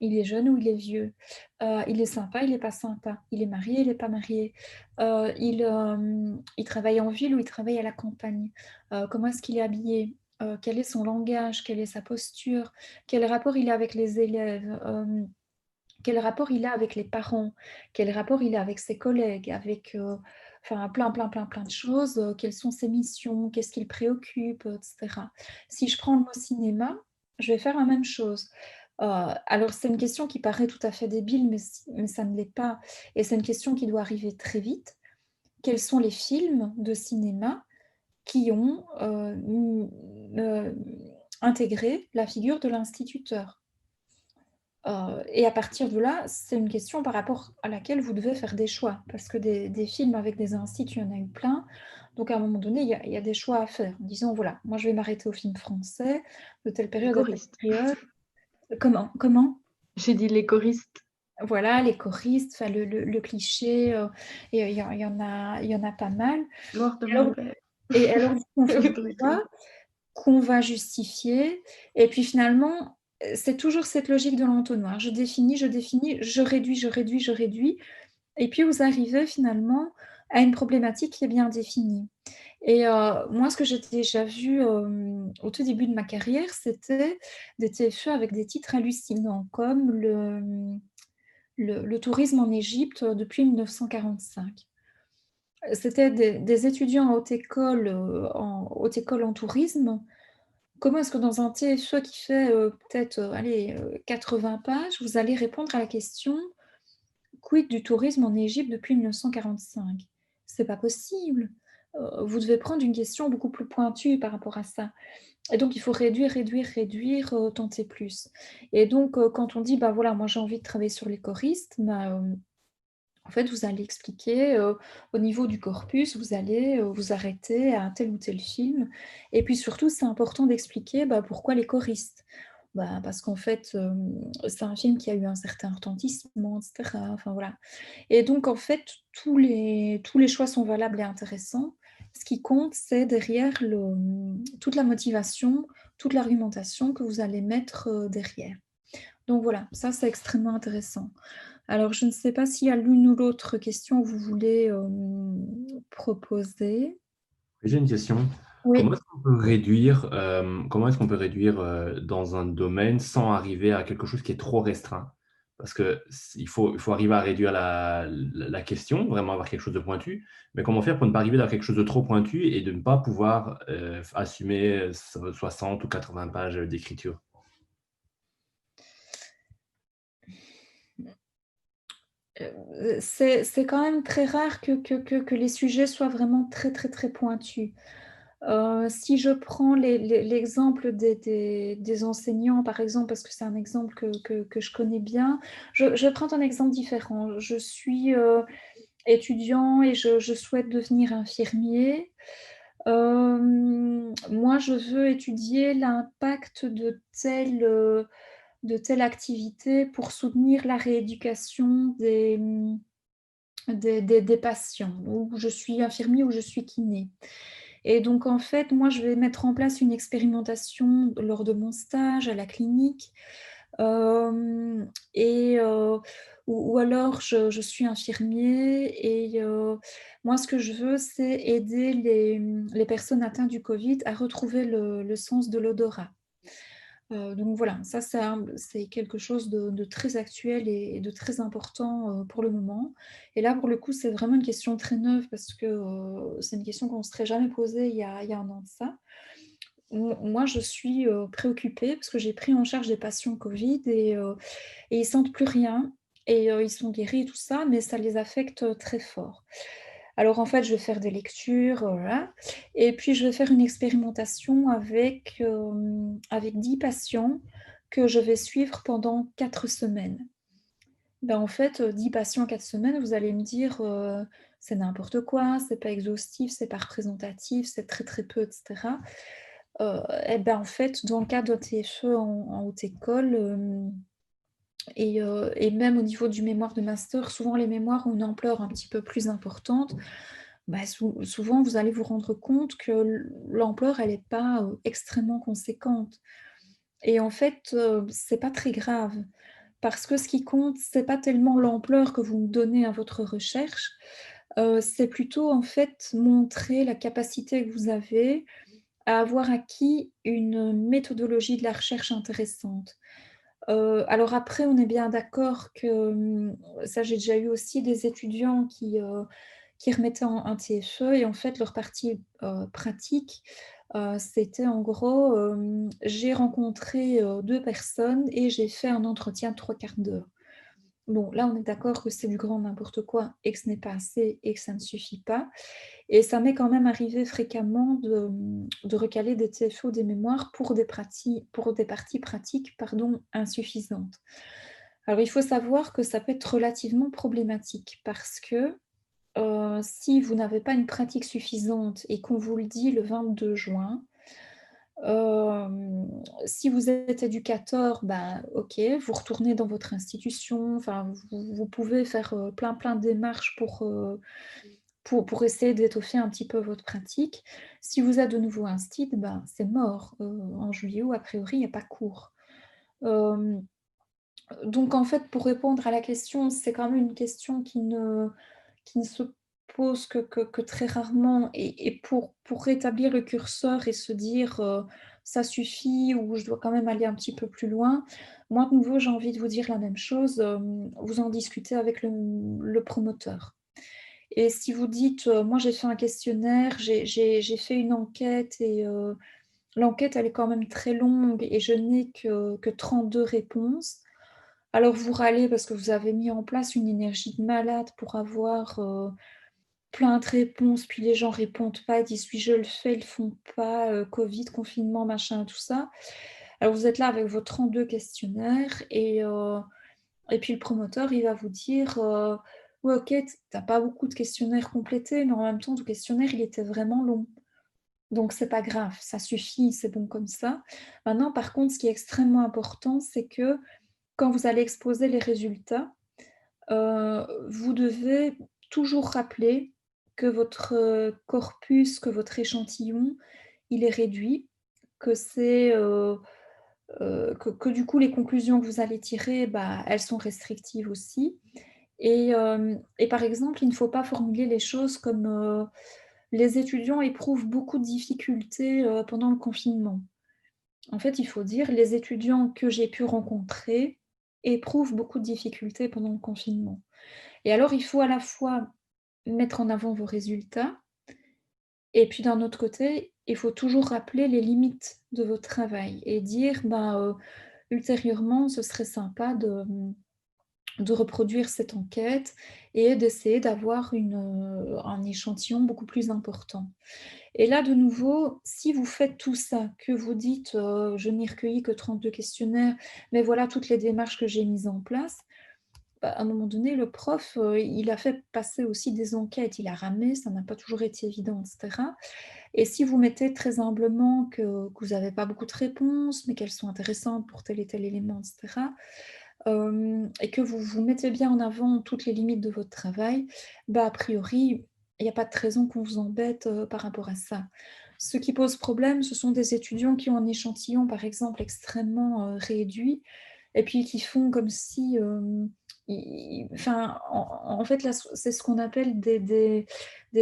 Il est jeune ou il est vieux? Il est sympa, il est pas sympa? Il est marié, il est pas marié? Il travaille en ville ou il travaille à la campagne? Comment est-ce qu'il est habillé? Quel est son langage? Quelle est sa posture? Quel rapport il a avec les élèves? Quel rapport il a avec les parents? Quel rapport il a avec ses collègues? Avec, enfin plein de choses, quelles sont ses missions? Qu'est-ce qui le préoccupe? Et cetera. Si je prends le mot cinéma, je vais faire la même chose. Alors c'est une question qui paraît tout à fait débile, mais ça ne l'est pas et c'est une question qui doit arriver très vite. Quels sont les films de cinéma qui ont, intégré la figure de l'instituteur? Et à partir de là, c'est une question par rapport à laquelle vous devez faire des choix. Parce que des films avec des instituts, il y en a eu plein. Donc à un moment donné, il y a des choix à faire. Disons, voilà, moi je vais m'arrêter aux films français, de telle Les période à telle choristes. période. Comment? J'ai dit les choristes. Voilà, les choristes, enfin le cliché, et il y en a pas mal. Gloire de Et mon alors père. du coup, on fait des Truc. choix qu'on va justifier et puis finalement, c'est toujours cette logique de l'entonnoir. Je définis, je réduis, je réduis et puis vous arrivez finalement à une problématique qui est bien définie et moi ce que j'ai déjà vu, au tout début de ma carrière, c'était des TFE avec des titres hallucinants comme le tourisme en Égypte, depuis 1945. C'était des étudiants en haute école en tourisme. Comment est-ce que dans un TFE qui fait, peut-être, allez, 80 pages, vous allez répondre à la question: «Quid du tourisme en Égypte depuis 1945?» C'est pas possible. Vous devez prendre une question beaucoup plus pointue par rapport à ça et donc il faut réduire, tenter plus et donc quand on dit: «Bah, voilà, moi j'ai envie de travailler sur les choristes», bah, en fait, vous allez expliquer, au niveau du corpus, vous allez, vous arrêter à tel ou tel film et puis surtout, c'est important d'expliquer, bah, pourquoi les choristes? Bah, parce qu'en fait, c'est un film qui a eu un certain retentissement et cetera, enfin voilà et donc en fait, tous les choix sont valables et intéressants. Ce qui compte, c'est derrière toute la motivation, toute l'argumentation que vous allez mettre, derrière. Donc voilà, ça, c'est extrêmement intéressant. Alors, je ne sais pas s'il y a l'une ou l'autre question que vous voulez, proposer? J'ai une question. Oui. Comment est-ce qu'on peut réduire dans un domaine sans arriver à quelque chose qui est trop restreint? Parce que il faut arriver à réduire la question, vraiment avoir quelque chose de pointu. Mais comment faire pour ne pas arriver dans quelque chose de trop pointu et de ne pas pouvoir assumer 60 ou 80 pages d'écriture? C'est quand même très rare que les sujets soient vraiment très, très, très pointus. Si je prends l'exemple des enseignants, par exemple, parce que c'est un exemple que je connais bien, je vais prendre un exemple différent. Je suis, étudiant et je souhaite devenir infirmier. Moi, je veux étudier l'impact de telle activité pour soutenir la rééducation des patients, ou je suis infirmier ou je suis kiné. Et donc en fait, moi, je vais mettre en place une expérimentation lors de mon stage à la clinique, et ou alors je suis infirmier et moi, ce que je veux, c'est aider les personnes atteintes du covid à retrouver le sens de l'odorat. Donc voilà, ça c'est quelque chose de très actuel et de très important, pour le moment. Et là, pour le coup, c'est vraiment une question très neuve parce que, c'est une question qu'on ne se serait jamais posée il y a 1 an de ça. Moi, je suis, préoccupée parce que j'ai pris en charge des patients covid et ils sentent plus rien et ils sont guéris et tout ça, mais ça les affecte, très fort. Alors en fait, je vais faire des lectures, voilà et puis je vais faire une expérimentation avec 10 patients que je vais suivre pendant 4 semaines. Ben, en fait, 10 patients, 4 semaines, vous allez me dire, c'est n'importe quoi, c'est pas exhaustif, c'est pas représentatif, c'est très, très peu et cetera. Et ben, en fait, dans le cadre d'un TFE en haute école, Et même au niveau du mémoire de master, souvent les mémoires ont une ampleur un petit peu plus importante. Bah, souvent, vous allez vous rendre compte que l'ampleur, elle n'est pas extrêmement conséquente. Et en fait, c'est pas très grave. Parce que ce qui compte, c'est pas tellement l'ampleur que vous donnez à votre recherche, c'est plutôt en fait montrer la capacité que vous avez à avoir acquis une méthodologie de la recherche intéressante. Alors après, on est bien d'accord que, ça j'ai déjà eu aussi des étudiants qui remettaient un TFE et en fait leur partie, pratique, c'était en gros, j'ai rencontré, 2 personnes et j'ai fait un entretien de 3/4 d'heure. Bon, là, on est d'accord que c'est du grand n'importe quoi et que ce n'est pas assez et que ça ne suffit pas. Et ça m'est quand même arrivé fréquemment de recaler des TFO, des mémoires pour des parties pratiques, pardon, insuffisantes. Alors, il faut savoir que ça peut être relativement problématique parce que, si vous n'avez pas une pratique suffisante et qu'on vous le dit le 22 juin, si vous êtes éducateur, ben, OK, vous retournez dans votre institution, enfin, vous pouvez faire, plein de démarches pour essayer d'étoffer un petit peu votre pratique. Si vous êtes de nouveau un STID, ben, c'est mort. En juillet août, a priori, il n'y a pas cours. Hem, donc en fait, pour répondre à la question, c'est quand même une question qui ne se pose que très rarement et pour rétablir le curseur et se dire, «Ça suffit» ou «Je dois quand même aller un petit peu plus loin», moi, de nouveau, j'ai envie de vous dire la même chose, vous en discutez avec le promoteur. Et si vous dites, «Moi, j'ai fait un questionnaire, j'ai fait une enquête et l'enquête, elle est quand même très longue et je n'ai que 32 réponses». Alors vous râlez parce que vous avez mis en place une énergie de malade pour avoir, plein de réponses, puis les gens répondent pas, ils disent: «Oui, je le fais», ils le font pas, covid, confinement, machin, tout ça. Alors vous êtes là avec vos 32 questionnaires et puis le promoteur, il va vous dire, «Ouais, OK, tu pas beaucoup de questionnaires complétés, mais en même temps, ton questionnaire, il était vraiment long. Donc c'est pas grave, ça suffit, c'est bon comme ça». Maintenant, par contre, ce qui est extrêmement important, c'est que quand vous allez exposer les résultats, vous devez toujours rappeler que votre, corpus, que votre échantillon, il est réduit, que c'est, que du coup les conclusions que vous allez tirer, bah, elles sont restrictives aussi et par exemple, il ne faut pas formuler les choses comme, «Les étudiants éprouvent beaucoup de difficultés, pendant le confinement». En fait, il faut dire: «Les étudiants que j'ai pu rencontrer éprouvent beaucoup de difficultés pendant le confinement». Et alors, il faut à la fois mettre en avant vos résultats et puis d'un autre côté, il faut toujours rappeler les limites de votre travail et dire: «Ben, ultérieurement, ce serait sympa de reproduire cette enquête et d'essayer d'avoir un échantillon beaucoup plus important». Et là, de nouveau, si vous faites tout ça, que vous dites, «Je n'ai recueilli que 32 questionnaires, mais voilà toutes les démarches que j'ai mises en place», bah, à un moment donné, le prof, il a fait passer aussi des enquêtes, il a ramé, ça n'a pas toujours été évident et cetera. Et si vous mettez très humblement que vous n'avez pas beaucoup de réponses, mais qu'elles sont intéressantes pour tel et tel élément et cetera, et que vous mettez bien en avant toutes les limites de votre travail, bah, a priori, il n'y a pas de raison qu'on vous embête, par rapport à ça. Ce qui pose problème, ce sont des étudiants qui ont un échantillon, par exemple, extrêmement, réduit et puis qui font comme si, enfin, en fait, là, c'est ce qu'on appelle des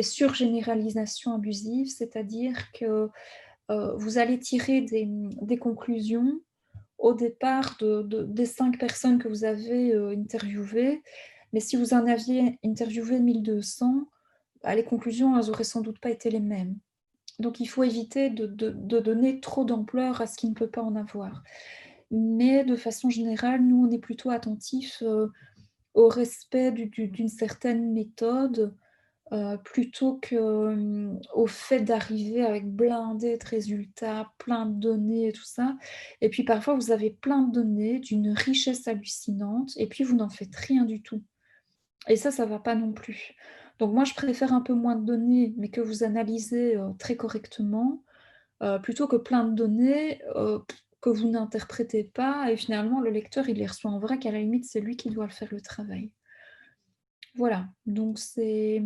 surgénéralisations abusives, c'est-à-dire que, vous allez tirer des conclusions au départ des 5 personnes que vous avez, interviewées, mais si vous en aviez interviewé 1 200, bah, les conclusions, elles auraient sans doute pas été les mêmes. Donc il faut éviter de donner trop d'ampleur à ce qui ne peut pas en avoir. Mais de façon générale, nous, on est plutôt attentifs, au respect d'une certaine méthode, plutôt que, au fait d'arriver avec blindé de résultats, plein de données et tout ça. Et puis parfois, vous avez plein de données d'une richesse hallucinante et puis vous n'en faites rien du tout. Et ça va pas non plus. Donc moi, je préfère un peu moins de données, mais que vous analysez, très correctement, plutôt que plein de données, que vous n'interprétez pas, et finalement le lecteur il les reçoit en vrac, à la limite c'est lui qui doit le faire le travail. Voilà, donc ce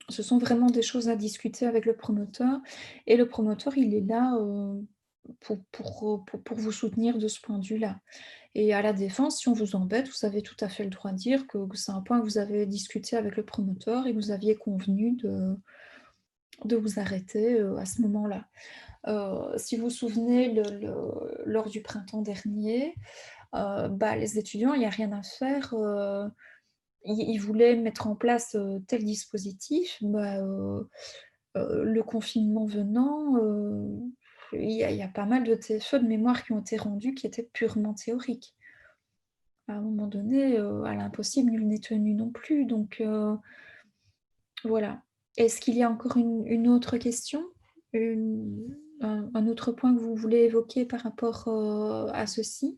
sont vraiment des choses à discuter avec le promoteur, et le promoteur il est là pour vous soutenir de ce point de vue-là. Et à la défense, si on vous embête, vous avez tout à fait le droit de dire que c'est un point que vous avez discuté avec le promoteur et que vous aviez convenu de vous arrêter à ce moment-là. Si vous vous souvenez, lors du printemps dernier, les étudiants, il n'y a rien à faire. Ils voulaient mettre en place tel dispositif. Le confinement venant, il y a pas mal de TFE de mémoire qui ont été rendus qui étaient purement théoriques. À un moment donné, à l'impossible, nul n'est tenu non plus. Donc voilà. Est-ce qu'il y a encore une autre question? Un autre point que vous voulez évoquer par rapport à ceci?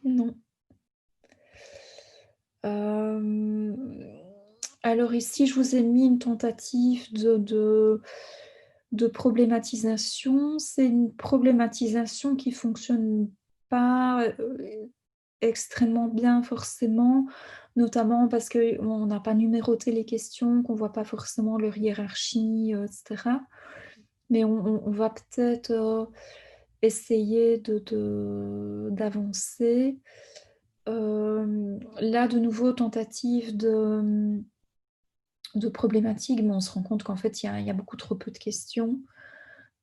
Non. Alors ici, je vous ai mis une tentative de problématisation. C'est une problématisation qui ne fonctionne pas extrêmement bien forcément, notamment parce qu'on n'a pas numéroté les questions, qu'on ne voit pas forcément leur hiérarchie, etc. Mais on va peut-être essayer d'avancer. Là, de nouveau, tentative de problématique, mais on se rend compte qu'en fait, il y a beaucoup trop peu de questions.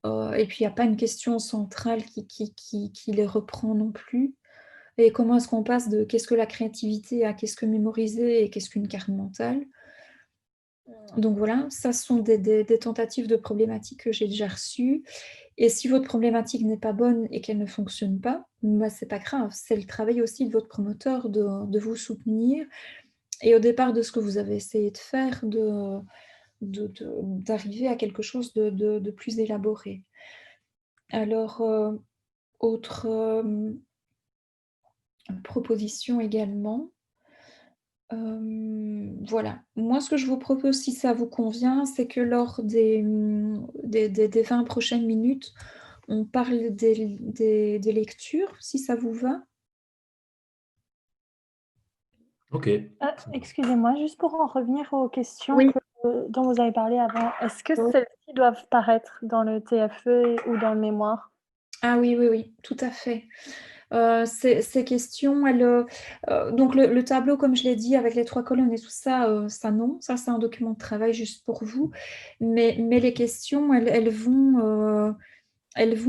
Et puis, il n'y a pas une question centrale qui les reprend non plus. Et comment est-ce qu'on passe de qu'est-ce que la créativité à qu'est-ce que mémoriser et qu'est-ce qu'une carte mentale? Donc voilà, ça sont des tentatives de problématiques que j'ai déjà reçues. Et si votre problématique n'est pas bonne et qu'elle ne fonctionne pas, c'est pas grave. C'est le travail aussi de votre promoteur de vous soutenir. Et au départ de ce que vous avez essayé de faire, d'arriver à quelque chose de plus élaboré. Alors, autre proposition également. Voilà. Moi, ce que je vous propose, si ça vous convient, c'est que lors des 20 prochaines minutes, on parle des lectures, si ça vous va. Ok. Excusez-moi, juste pour en revenir aux questions Oui. dont vous avez parlé avant, est-ce que Oui. celles-ci doivent paraître dans le TFE ou dans le mémoire? Ah oui, tout à fait. Ces questions, donc le tableau, comme je l'ai dit, avec les 3 colonnes et tout ça, ça non, ça c'est un document de travail juste pour vous. Mais les questions, elles vont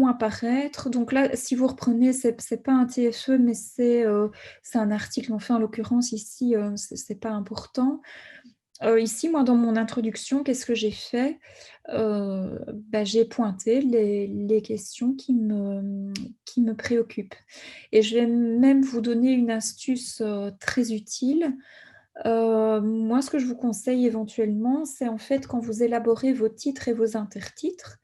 apparaître. Donc là, si vous reprenez, c'est pas un TFE, mais c'est un article. Enfin, en l'occurrence, ici, c'est pas important. Ici, moi, dans mon introduction, qu'est-ce que j'ai fait? J'ai pointé les questions qui me préoccupent. Et je vais même vous donner une astuce très utile. Moi, ce que je vous conseille éventuellement, c'est en fait quand vous élaborez vos titres et vos intertitres,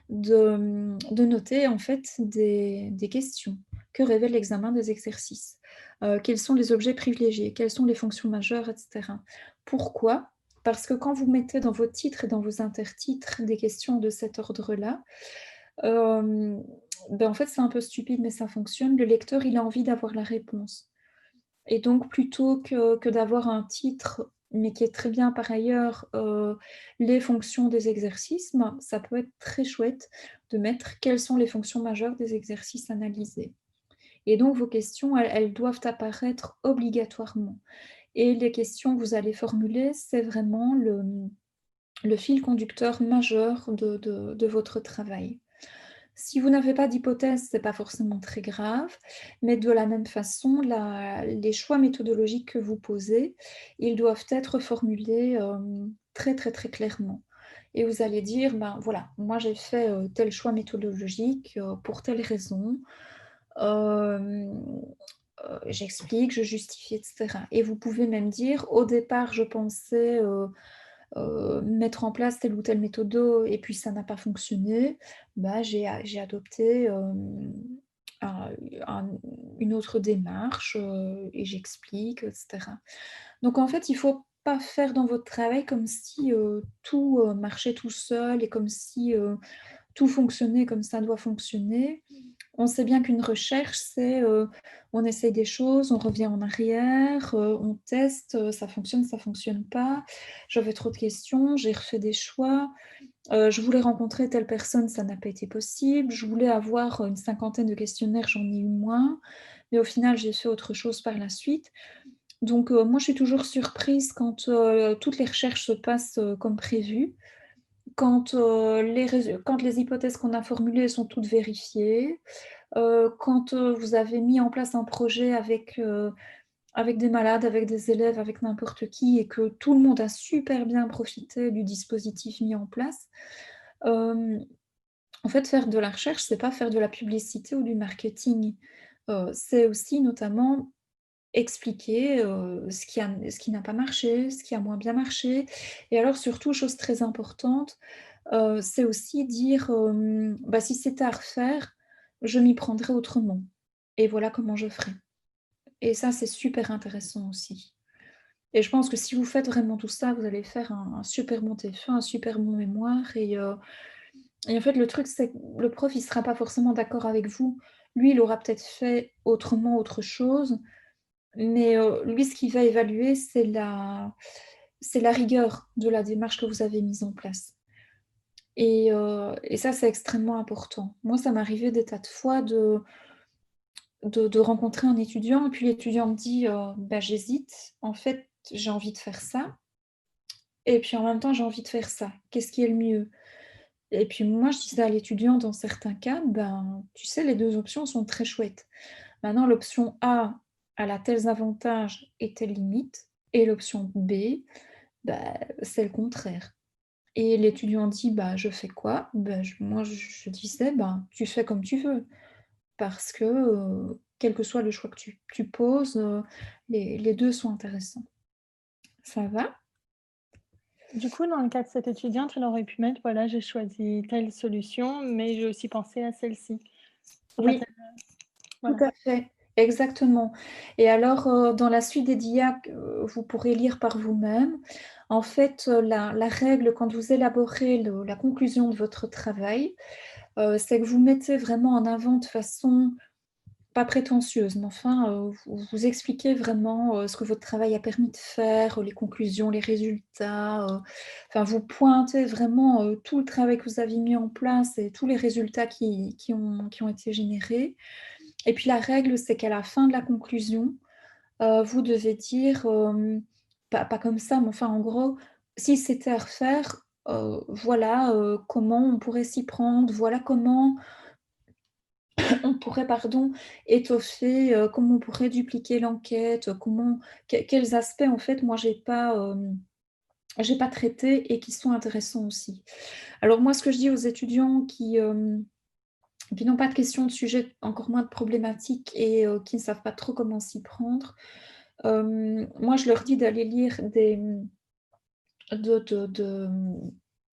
de noter en fait des questions. Que révèle l'examen des exercices? Quels sont les objets privilégiés? Quelles sont les fonctions majeures, etc. Pourquoi? Parce que quand vous mettez dans vos titres et dans vos intertitres des questions de cet ordre-là, en fait, c'est un peu stupide, mais ça fonctionne. Le lecteur, il a envie d'avoir la réponse. Et donc, plutôt que d'avoir un titre, mais qui est très bien par ailleurs, les fonctions des exercices, ça peut être très chouette de mettre quelles sont les fonctions majeures des exercices analysés. Et donc, vos questions, elles doivent apparaître obligatoirement. Et les questions que vous allez formuler, c'est vraiment le fil conducteur majeur de votre travail. Si vous n'avez pas d'hypothèse, ce n'est pas forcément très grave, mais de la même façon, les choix méthodologiques que vous posez, ils doivent être formulés très, très, très clairement. Et vous allez dire, voilà, moi j'ai fait tel choix méthodologique pour telle raison. J'explique, je justifie, etc. Et vous pouvez même dire, au départ, je pensais mettre en place telle ou telle méthode et puis ça n'a pas fonctionné, j'ai adopté une autre démarche et j'explique, etc. Donc en fait, il ne faut pas faire dans votre travail comme si tout marchait tout seul et comme si tout fonctionner comme ça doit fonctionner. On sait bien qu'une recherche, c'est on essaye des choses, on revient en arrière, on teste, ça fonctionne pas. J'avais trop de questions, j'ai refait des choix. Je voulais rencontrer telle personne, ça n'a pas été possible. Je voulais avoir une 50aine de questionnaires, j'en ai eu moins. Mais au final, j'ai fait autre chose par la suite. Donc, moi, je suis toujours surprise quand toutes les recherches se passent comme prévu, quand les hypothèses qu'on a formulées sont toutes vérifiées, quand vous avez mis en place un projet avec des malades, avec des élèves, avec n'importe qui, et que tout le monde a super bien profité du dispositif mis en place. En fait, faire de la recherche, c'est pas faire de la publicité ou du marketing. C'est aussi notamment expliquer ce qui n'a pas marché, ce qui a moins bien marché. Et alors surtout, chose très importante, c'est aussi dire bah, si c'était à refaire, je m'y prendrais autrement. Et voilà comment je ferais. Et ça, c'est super intéressant aussi. Et je pense que si vous faites vraiment tout ça, vous allez faire un super bon TF1, un super bon mémoire. Et en fait, le truc, c'est que le prof, il ne sera pas forcément d'accord avec vous. Lui, il aura peut-être fait autrement autre chose. Mais lui, ce qu'il va évaluer, c'est la rigueur de la démarche que vous avez mise en place. Et ça, c'est extrêmement important. Moi, ça m'arrivait des tas de fois de rencontrer un étudiant, et puis l'étudiant me dit bah, j'hésite, en fait, j'ai envie de faire ça, et puis en même temps, j'ai envie de faire ça. Qu'est-ce qui est le mieux? Et puis moi, je disais à l'étudiant, dans certains cas, ben, tu sais, les deux options sont très chouettes. Maintenant, l'option A, elle a tels avantages et telles limites, et l'option B, bah, c'est le contraire. Et l'étudiant dit, bah, je fais quoi? Bah, moi, je disais, bah, tu fais comme tu veux, parce que quel que soit le choix que tu poses, les deux sont intéressants. Ça va? Du coup, dans le cas de cette étudiante, elle aurait pu mettre, voilà, j'ai choisi telle solution, mais j'ai aussi pensé à celle-ci. Oui, Voilà. tout à fait, exactement. Et alors, dans la suite des dias, vous pourrez lire par vous-même. En fait, la règle, quand vous élaborez la conclusion de votre travail, c'est que vous mettez vraiment en avant de façon pas prétentieuse, mais enfin, vous expliquez vraiment ce que votre travail a permis de faire, les conclusions, les résultats. Enfin, vous pointez vraiment tout le travail que vous avez mis en place et tous les résultats qui ont été générés. Et puis la règle, c'est qu'à la fin de la conclusion, vous devez dire, pas comme ça, mais enfin, en gros, si c'était à refaire, voilà comment on pourrait s'y prendre, voilà comment on pourrait, pardon, étoffer, comment on pourrait dupliquer l'enquête, quels aspects, en fait, moi, j'ai pas traités et qui sont intéressants aussi. Alors moi, ce que je dis aux étudiants qui n'ont pas de questions de sujet, encore moins de problématiques, et qui ne savent pas trop comment s'y prendre, moi, je leur dis d'aller lire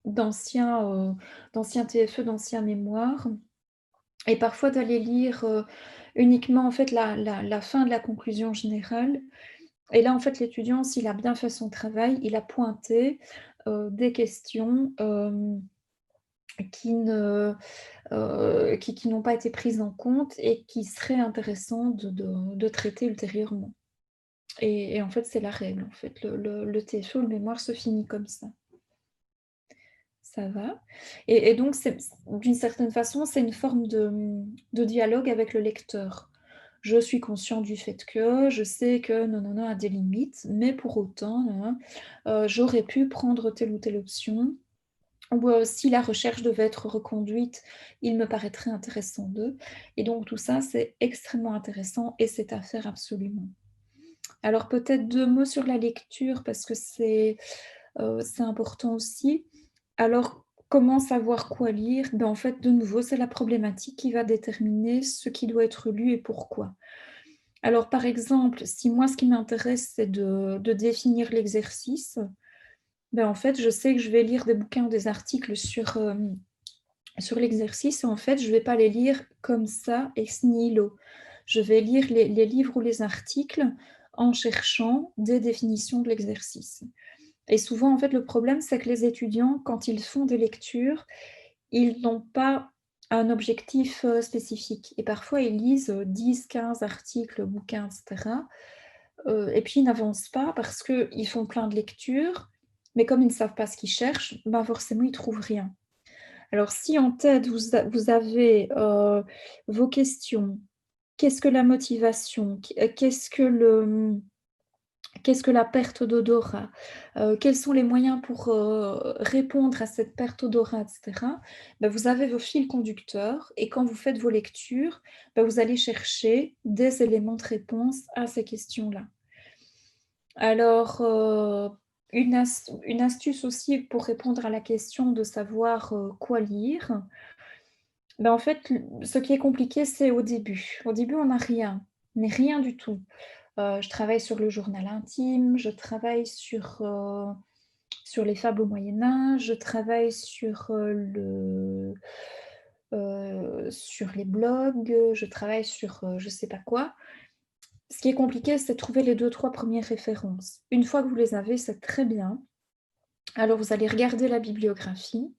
d'anciens TFE, d'anciens mémoires, et parfois d'aller lire uniquement en fait la fin de la conclusion générale. Et là, en fait, l'étudiant, s'il a bien fait son travail, il a pointé des questions qui n'ont pas été prises en compte et qui seraient intéressantes de traiter ultérieurement. Et en fait, c'est la règle. En fait, le TFE, le mémoire se finit comme ça. Ça va. Et donc, d'une certaine façon, c'est une forme de dialogue avec le lecteur. Je suis conscient du fait que, je sais que non a des limites, mais pour autant, j'aurais pu prendre telle ou telle option. Ou si la recherche devait être reconduite, il me paraîtrait intéressant d'eux. Et donc, tout ça, c'est extrêmement intéressant et c'est à faire absolument. Alors, peut-être 2 mots sur la lecture, parce que c'est important aussi. Alors, comment savoir quoi lire? Ben, en fait, de nouveau, c'est la problématique qui va déterminer ce qui doit être lu et pourquoi. Alors, par exemple, si moi, ce qui m'intéresse, c'est de définir l'exercice, ben, en fait, je sais que je vais lire des bouquins ou des articles sur l'exercice, et en fait, je ne vais pas les lire comme ça, ex nihilo. Je vais lire les livres ou les articles en cherchant des définitions de l'exercice. Et souvent, en fait, le problème, c'est que les étudiants, quand ils font des lectures, ils n'ont pas un objectif spécifique. Et parfois, ils lisent 10, 15 articles, bouquins, etc. Et puis, ils n'avancent pas parce qu'ils font plein de lectures, mais comme ils ne savent pas ce qu'ils cherchent, ben forcément, ils ne trouvent rien. Alors, si en tête, vous avez vos questions, qu'est-ce que la motivation? Qu'est-ce que la perte d'odorat? Quels sont les moyens pour répondre à cette perte d'odorat, etc. Ben, vous avez vos fils conducteurs et quand vous faites vos lectures, ben, vous allez chercher des éléments de réponse à ces questions-là. Alors, une astuce aussi pour répondre à la question de savoir quoi lire, ben, en fait, ce qui est compliqué, c'est au début. Au début, on n'a rien, mais rien du tout. Je travaille sur le journal intime, je travaille sur les fables au Moyen-Âge, je travaille sur les blogs, je travaille sur je ne sais pas quoi. Ce qui est compliqué, c'est de trouver les 2-3 premières références. Une fois que vous les avez, c'est très bien. Alors, vous allez regarder la bibliographie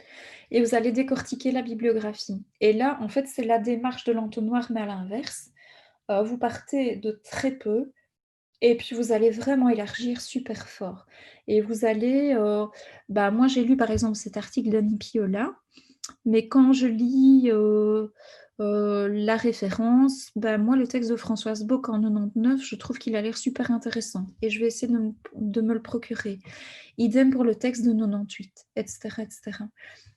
et vous allez décortiquer la bibliographie. Et là, en fait, c'est la démarche de l'entonnoir, mais à l'inverse. Vous partez de très peu et puis vous allez vraiment élargir super fort. Et vous allez... moi, j'ai lu, par exemple, cet article d'Annie Piola, mais quand je lis la référence, moi, le texte de Françoise Bock en 99, je trouve qu'il a l'air super intéressant. Et je vais essayer de me le procurer. Idem pour le texte de 98, etc., etc.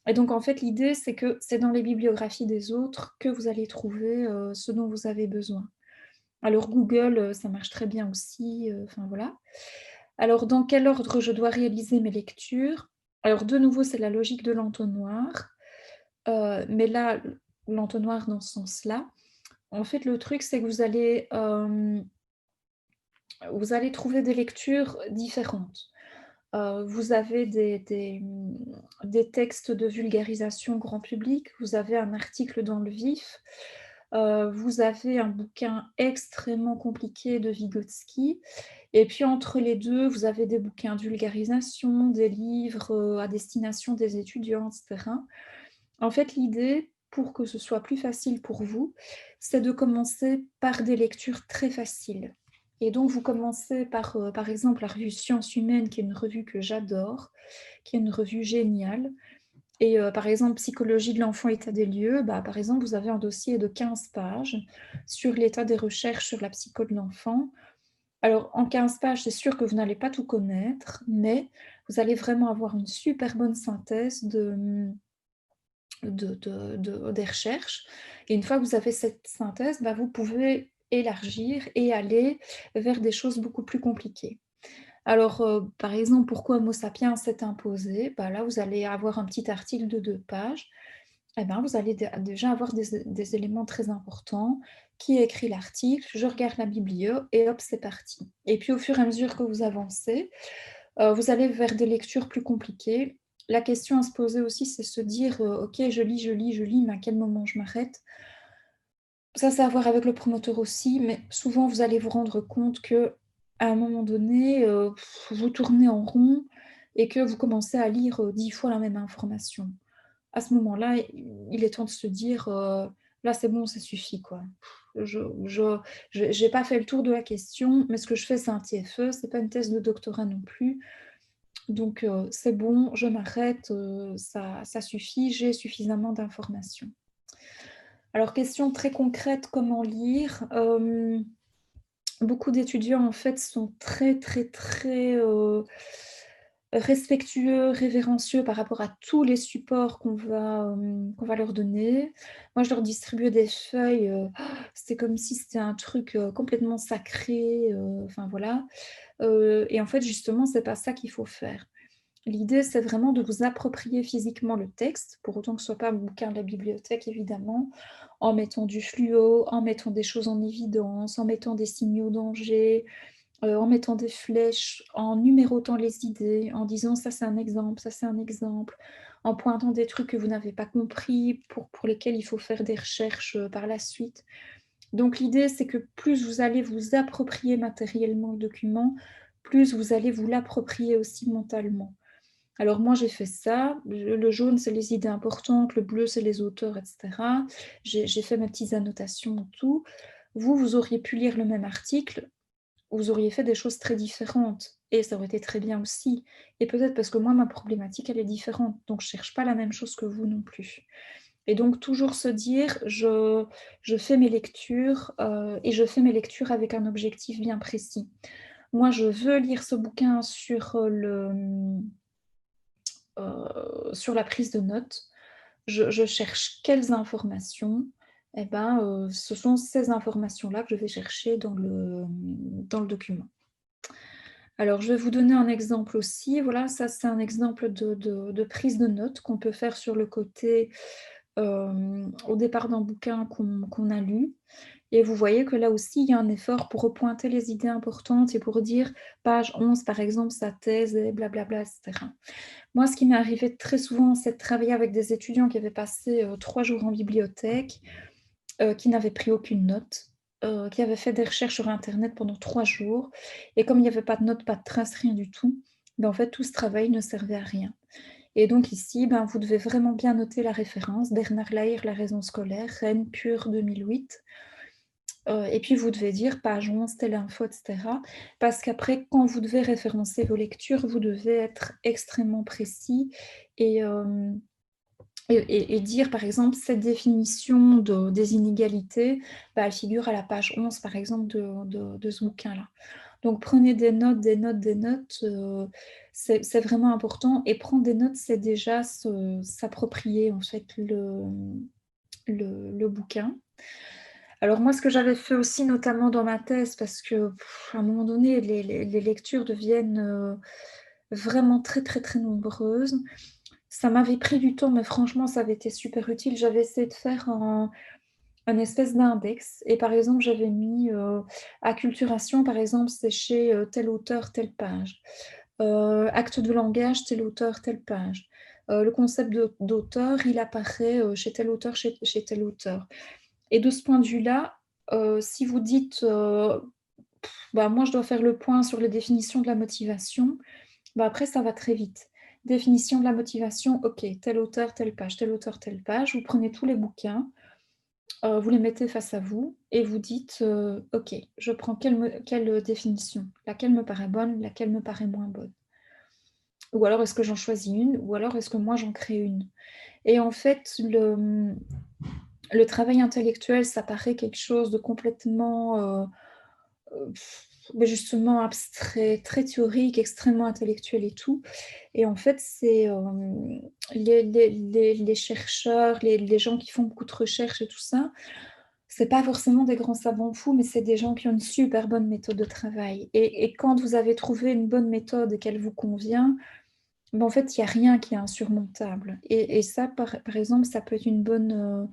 Et donc, en fait, l'idée, c'est que c'est dans les bibliographies des autres que vous allez trouver ce dont vous avez besoin. Alors, Google, ça marche très bien aussi. Enfin, voilà. Alors, dans quel ordre je dois réaliser mes lectures? Alors, de nouveau, c'est la logique de l'entonnoir. Mais là, l'entonnoir dans ce sens-là. En fait, le truc, c'est que vous allez trouver des lectures différentes. Vous avez des textes de vulgarisation grand public, vous avez un article dans le vif, vous avez un bouquin extrêmement compliqué de Vygotsky, et puis entre les deux, vous avez des bouquins de vulgarisation, des livres à destination des étudiants, etc. En fait, l'idée, pour que ce soit plus facile pour vous, c'est de commencer par des lectures très faciles. Et donc, vous commencez par exemple, la revue Sciences Humaines, qui est une revue que j'adore, qui est une revue géniale. Et par exemple, Psychologie de l'enfant, état des lieux, par exemple, vous avez un dossier de 15 pages sur l'état des recherches sur la psycho de l'enfant. Alors, en 15 pages, c'est sûr que vous n'allez pas tout connaître, mais vous allez vraiment avoir une super bonne synthèse des recherches. Et une fois que vous avez cette synthèse, vous pouvez élargir et aller vers des choses beaucoup plus compliquées. Alors, par exemple, pourquoi Homo sapiens s'est imposé? Là, vous allez avoir un petit article de 2 pages. Vous allez déjà avoir des éléments très importants. Qui a écrit l'article? Je regarde la biblio et hop, c'est parti. Et puis, au fur et à mesure que vous avancez, vous allez vers des lectures plus compliquées. La question à se poser aussi, c'est se dire ok, je lis, mais à quel moment je m'arrête? Ça, c'est à voir avec le promoteur aussi, mais souvent, vous allez vous rendre compte qu'à un moment donné, vous tournez en rond et que vous commencez à lire 10 fois la même information. À ce moment-là, il est temps de se dire là, c'est bon, ça suffit, quoi. Je n'ai pas fait le tour de la question, mais ce que je fais, c'est un TFE, ce n'est pas une thèse de doctorat non plus. Donc, c'est bon, je m'arrête, ça suffit, j'ai suffisamment d'informations. Alors, question très concrète, comment lire? Beaucoup d'étudiants, en fait, sont très, très, très respectueux, révérencieux par rapport à tous les supports qu'on va leur donner. Moi, je leur distribuais des feuilles, c'était comme si c'était un truc complètement sacré, enfin voilà. Et en fait, justement, c'est pas ça qu'il faut faire. L'idée, c'est vraiment de vous approprier physiquement le texte, pour autant que ce ne soit pas un bouquin de la bibliothèque, évidemment, en mettant du fluo, en mettant des choses en évidence, en mettant des signaux danger, en mettant des flèches, en numérotant les idées, en disant ça c'est un exemple, ça c'est un exemple, en pointant des trucs que vous n'avez pas compris, pour lesquels il faut faire des recherches par la suite. Donc l'idée, c'est que plus vous allez vous approprier matériellement le document, plus vous allez vous l'approprier aussi mentalement. Alors moi, j'ai fait ça. Le jaune, c'est les idées importantes, le bleu, c'est les auteurs, etc. J'ai fait mes petites annotations et tout. Vous auriez pu lire le même article, vous auriez fait des choses très différentes. Et ça aurait été très bien aussi. Et peut-être parce que moi, ma problématique, elle est différente. Donc, je ne cherche pas la même chose que vous non plus. Et donc, toujours se dire, je fais mes lectures et je fais mes lectures avec un objectif bien précis. Moi, je veux lire ce bouquin sur la prise de notes. Je cherche quelles informations. Eh ben, ce sont ces informations-là que je vais chercher dans le document. Alors, je vais vous donner un exemple aussi. Voilà, ça, c'est un exemple de prise de notes qu'on peut faire sur le côté au départ d'un bouquin qu'on a lu. Et vous voyez que là aussi, il y a un effort pour repointer les idées importantes et pour dire page 11, par exemple, sa thèse, et blablabla, etc. Moi, ce qui m'est arrivé très souvent, c'est de travailler avec des étudiants qui avaient passé 3 jours en bibliothèque, qui n'avaient pris aucune note, qui avaient fait des recherches sur Internet pendant 3 jours. Et comme il n'y avait pas de notes, pas de traces, rien du tout, ben, en fait, tout ce travail ne servait à rien. Et donc ici, ben, vous devez vraiment bien noter la référence, Bernard Lahire, La raison scolaire, Rennes, Pure, 2008. Et puis vous devez dire page 11, telle info, etc. Parce qu'après, quand vous devez référencer vos lectures, vous devez être extrêmement précis et dire, par exemple, cette définition des inégalités, bah, elle figure à la page 11, par exemple, de ce bouquin-là. Donc, prenez des notes, des notes, des notes. C'est vraiment important. Et prendre des notes, c'est déjà s'approprier, en fait, le bouquin. Alors moi, ce que j'avais fait aussi, notamment dans ma thèse, parce que à un moment donné, les lectures deviennent vraiment très, très, très nombreuses. Ça m'avait pris du temps, mais franchement, ça avait été super utile. J'avais essayé de faire un espèce d'index. Et par exemple, j'avais mis acculturation, par exemple, c'est chez tel auteur, telle page. Acte de langage, tel auteur, telle page. Le concept d'auteur, il apparaît chez tel auteur, chez tel auteur. Et de ce point de vue-là, si vous dites bah, moi je dois faire le point sur les définitions de la motivation, bah, après ça va très vite. Définition de la motivation, ok, tel auteur, telle page, tel auteur, telle page. Vous prenez tous les bouquins, vous les mettez face à vous et vous dites ok, je prends quelle définition, laquelle me paraît bonne, laquelle me paraît moins bonne. Ou alors est-ce que j'en choisis une, ou alors est-ce que moi j'en crée une. Et en fait, le travail intellectuel, ça paraît quelque chose de complètement justement abstrait, très théorique, extrêmement intellectuel et tout. Et en fait, c'est les chercheurs, les gens qui font beaucoup de recherches et tout ça, c'est pas forcément des grands savants fous, mais c'est des gens qui ont une super bonne méthode de travail. Et quand vous avez trouvé une bonne méthode et qu'elle vous convient, ben en fait, il n'y a rien qui est insurmontable. Et ça, par exemple, ça peut être une bonne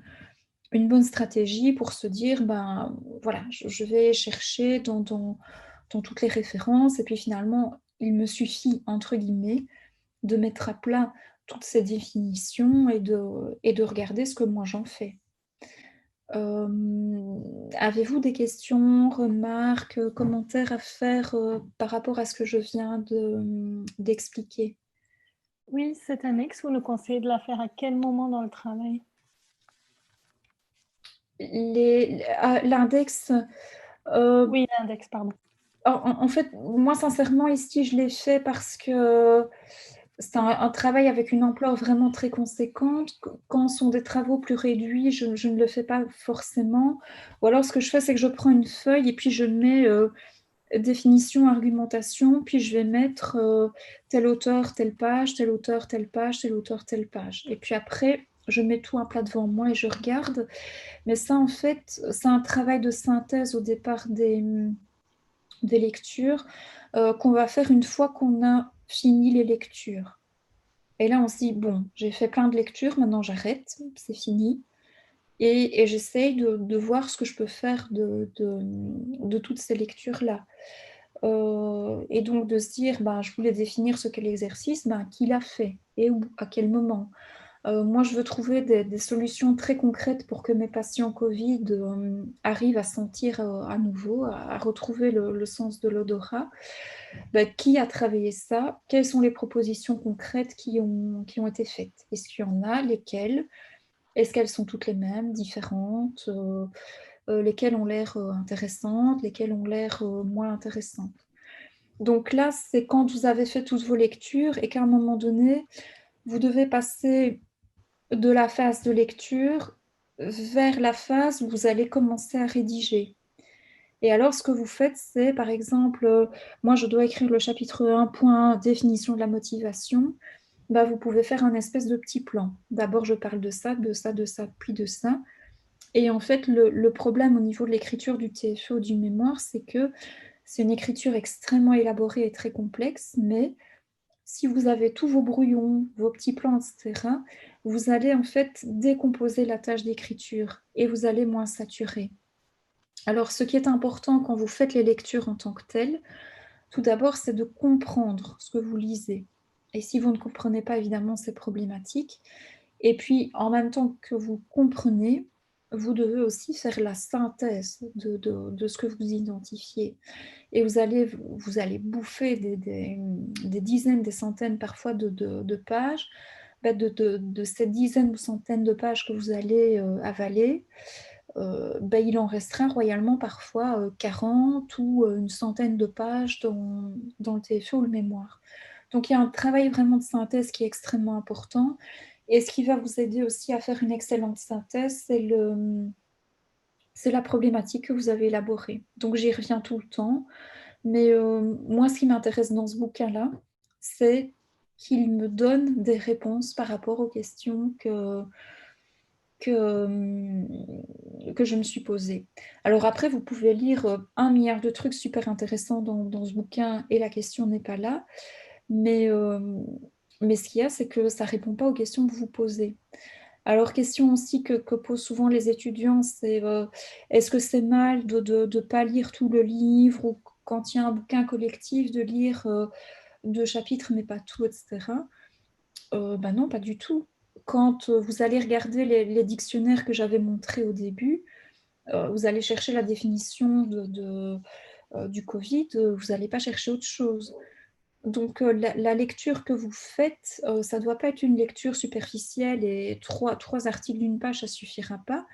stratégie pour se dire, ben voilà, je vais chercher dans toutes les références et puis finalement, il me suffit, entre guillemets, de mettre à plat toutes ces définitions et de regarder ce que moi j'en fais. Avez-vous des questions, remarques, commentaires à faire par rapport à ce que je viens d'expliquer? Oui, cette annexe, vous nous conseillez de la faire à quel moment dans le travail? L'index... Oui, l'index, pardon. En fait, moi, sincèrement, ici, je l'ai fait parce que c'est un travail avec une ampleur vraiment très conséquente. Quand ce sont des travaux plus réduits, je ne le fais pas forcément. Ou alors, ce que je fais, c'est que je prends une feuille et puis je mets définition, argumentation, puis je vais mettre tel auteur, telle page, tel auteur, telle page, tel auteur, telle page. Et puis après, je mets tout à plat devant moi et je regarde. Mais ça, en fait, c'est un travail de synthèse au départ des lectures qu'on va faire une fois qu'on a fini les lectures. Et là, on se dit, bon, j'ai fait plein de lectures, maintenant j'arrête, c'est fini. Et j'essaye de voir ce que je peux faire de toutes ces lectures-là. Et donc de se dire, ben, je voulais définir ce qu'est l'exercice, ben, qui l'a fait et où, à quel moment. Moi, je veux trouver des solutions très concrètes pour que mes patients Covid arrivent à sentir à nouveau, à retrouver le sens de l'odorat. Qui a travaillé ça? Quelles sont les propositions concrètes qui ont été faites? Est-ce qu'il y en a? Lesquelles? Est-ce qu'elles sont toutes les mêmes, différentes? Lesquelles ont l'air intéressantes? Lesquelles ont l'air moins intéressantes? Donc là, c'est quand vous avez fait toutes vos lectures et qu'à un moment donné, vous devez passer de la phase de lecture vers la phase où vous allez commencer à rédiger. Et alors, ce que vous faites, c'est, par exemple, moi, je dois écrire le chapitre 1, définition de la motivation. Vous pouvez faire un espèce de petit plan. D'abord, je parle de ça, puis de ça. Et en fait, le problème au niveau de l'écriture du TFE ou du mémoire, c'est que c'est une écriture extrêmement élaborée et très complexe, mais si vous avez tous vos brouillons, vos petits plans, etc., vous allez en fait décomposer la tâche d'écriture et vous allez moins saturer. Alors, ce qui est important quand vous faites les lectures en tant que telles, tout d'abord, c'est de comprendre ce que vous lisez. Et si vous ne comprenez pas, évidemment, c'est problématique. Et puis, en même temps que vous comprenez, vous devez aussi faire la synthèse de ce que vous identifiez. Et vous allez bouffer des dizaines, des centaines parfois de pages. De ces dizaines ou centaines de pages que vous allez avaler, il en restera royalement parfois 40 ou une centaine de pages dans le TFE ou le mémoire. Donc il y a un travail vraiment de synthèse qui est extrêmement important. Et ce qui va vous aider aussi à faire une excellente synthèse, c'est la problématique que vous avez élaborée. Donc j'y reviens tout le temps. Mais moi, ce qui m'intéresse dans ce bouquin-là, c'est qu'il me donne des réponses par rapport aux questions que je me suis posée. Alors après, vous pouvez lire 1 milliard de trucs super intéressants dans ce bouquin et la question n'est pas là. Mais ce qu'il y a, c'est que ça ne répond pas aux questions que vous posez. Alors, question aussi que posent souvent les étudiants, c'est est-ce que c'est mal de ne pas lire tout le livre ou quand il y a un bouquin collectif, de lire 2 chapitres mais pas tout, etc. Non, pas du tout. Quand vous allez regarder les dictionnaires que j'avais montrés au début, vous allez chercher la définition du Covid, vous n'allez pas chercher autre chose. Donc, la lecture que vous faites, ça ne doit pas être une lecture superficielle et trois articles d'une page, ça ne suffira pas.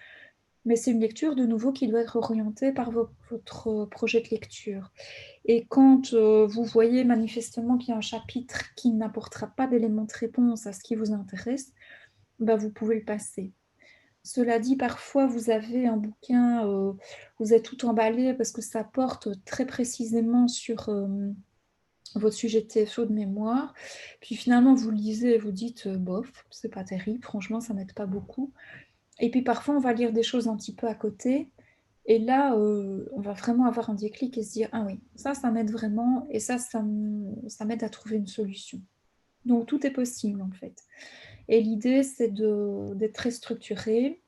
Mais c'est une lecture, de nouveau, qui doit être orientée par votre projet de lecture. Et quand vous voyez manifestement qu'il y a un chapitre qui n'apportera pas d'éléments de réponse à ce qui vous intéresse, vous pouvez le passer. Cela dit, parfois, vous avez un bouquin, vous êtes tout emballé parce que ça porte très précisément sur votre sujet de TFO de mémoire. Puis finalement, vous lisez et vous dites, bof, c'est pas terrible, franchement, ça m'aide pas beaucoup. Et puis parfois, on va lire des choses un petit peu à côté. Et là, on va vraiment avoir un déclic et se dire, ah oui, ça m'aide vraiment. Et ça m'aide à trouver une solution. Donc, tout est possible, en fait. Et l'idée, c'est d'être très structuré,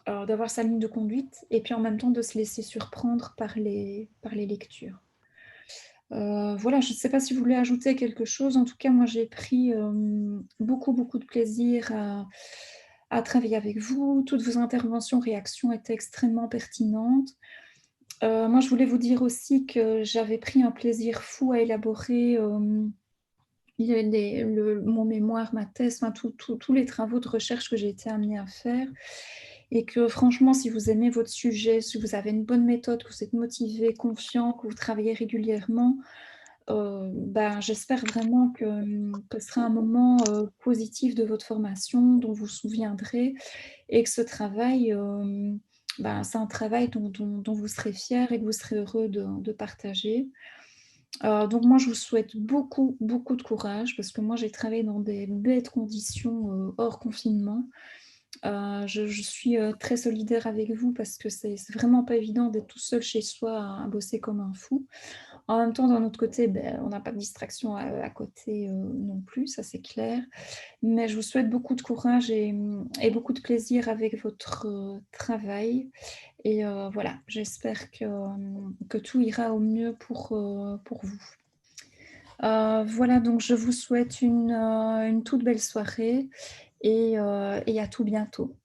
d'avoir sa ligne de conduite, et puis en même temps de se laisser surprendre par les lectures. Voilà, je ne sais pas si vous voulez ajouter quelque chose. En tout cas, moi, j'ai pris beaucoup de plaisir à travailler avec vous. Toutes vos interventions, réactions étaient extrêmement pertinentes. Moi, je voulais vous dire aussi que j'avais pris un plaisir fou à élaborer mon mémoire, ma thèse, tous les travaux de recherche que j'ai été amenée à faire. Et que franchement, si vous aimez votre sujet, si vous avez une bonne méthode, que vous êtes motivé, confiant, que vous travaillez régulièrement, j'espère vraiment que ce sera un moment positif de votre formation dont vous vous souviendrez et que ce travail, c'est un travail dont vous serez fiers et que vous serez heureux de partager. Donc moi, je vous souhaite beaucoup de courage parce que moi, j'ai travaillé dans des bêtes conditions hors confinement. Je suis très solidaire avec vous parce que c'est vraiment pas évident d'être tout seul chez soi à bosser comme un fou. En même temps, d'un autre côté, on n'a pas de distraction à côté non plus, ça c'est clair. Mais je vous souhaite beaucoup de courage et beaucoup de plaisir avec votre travail. Et voilà, j'espère que tout ira au mieux pour vous. Voilà, donc je vous souhaite une toute belle soirée et à tout bientôt.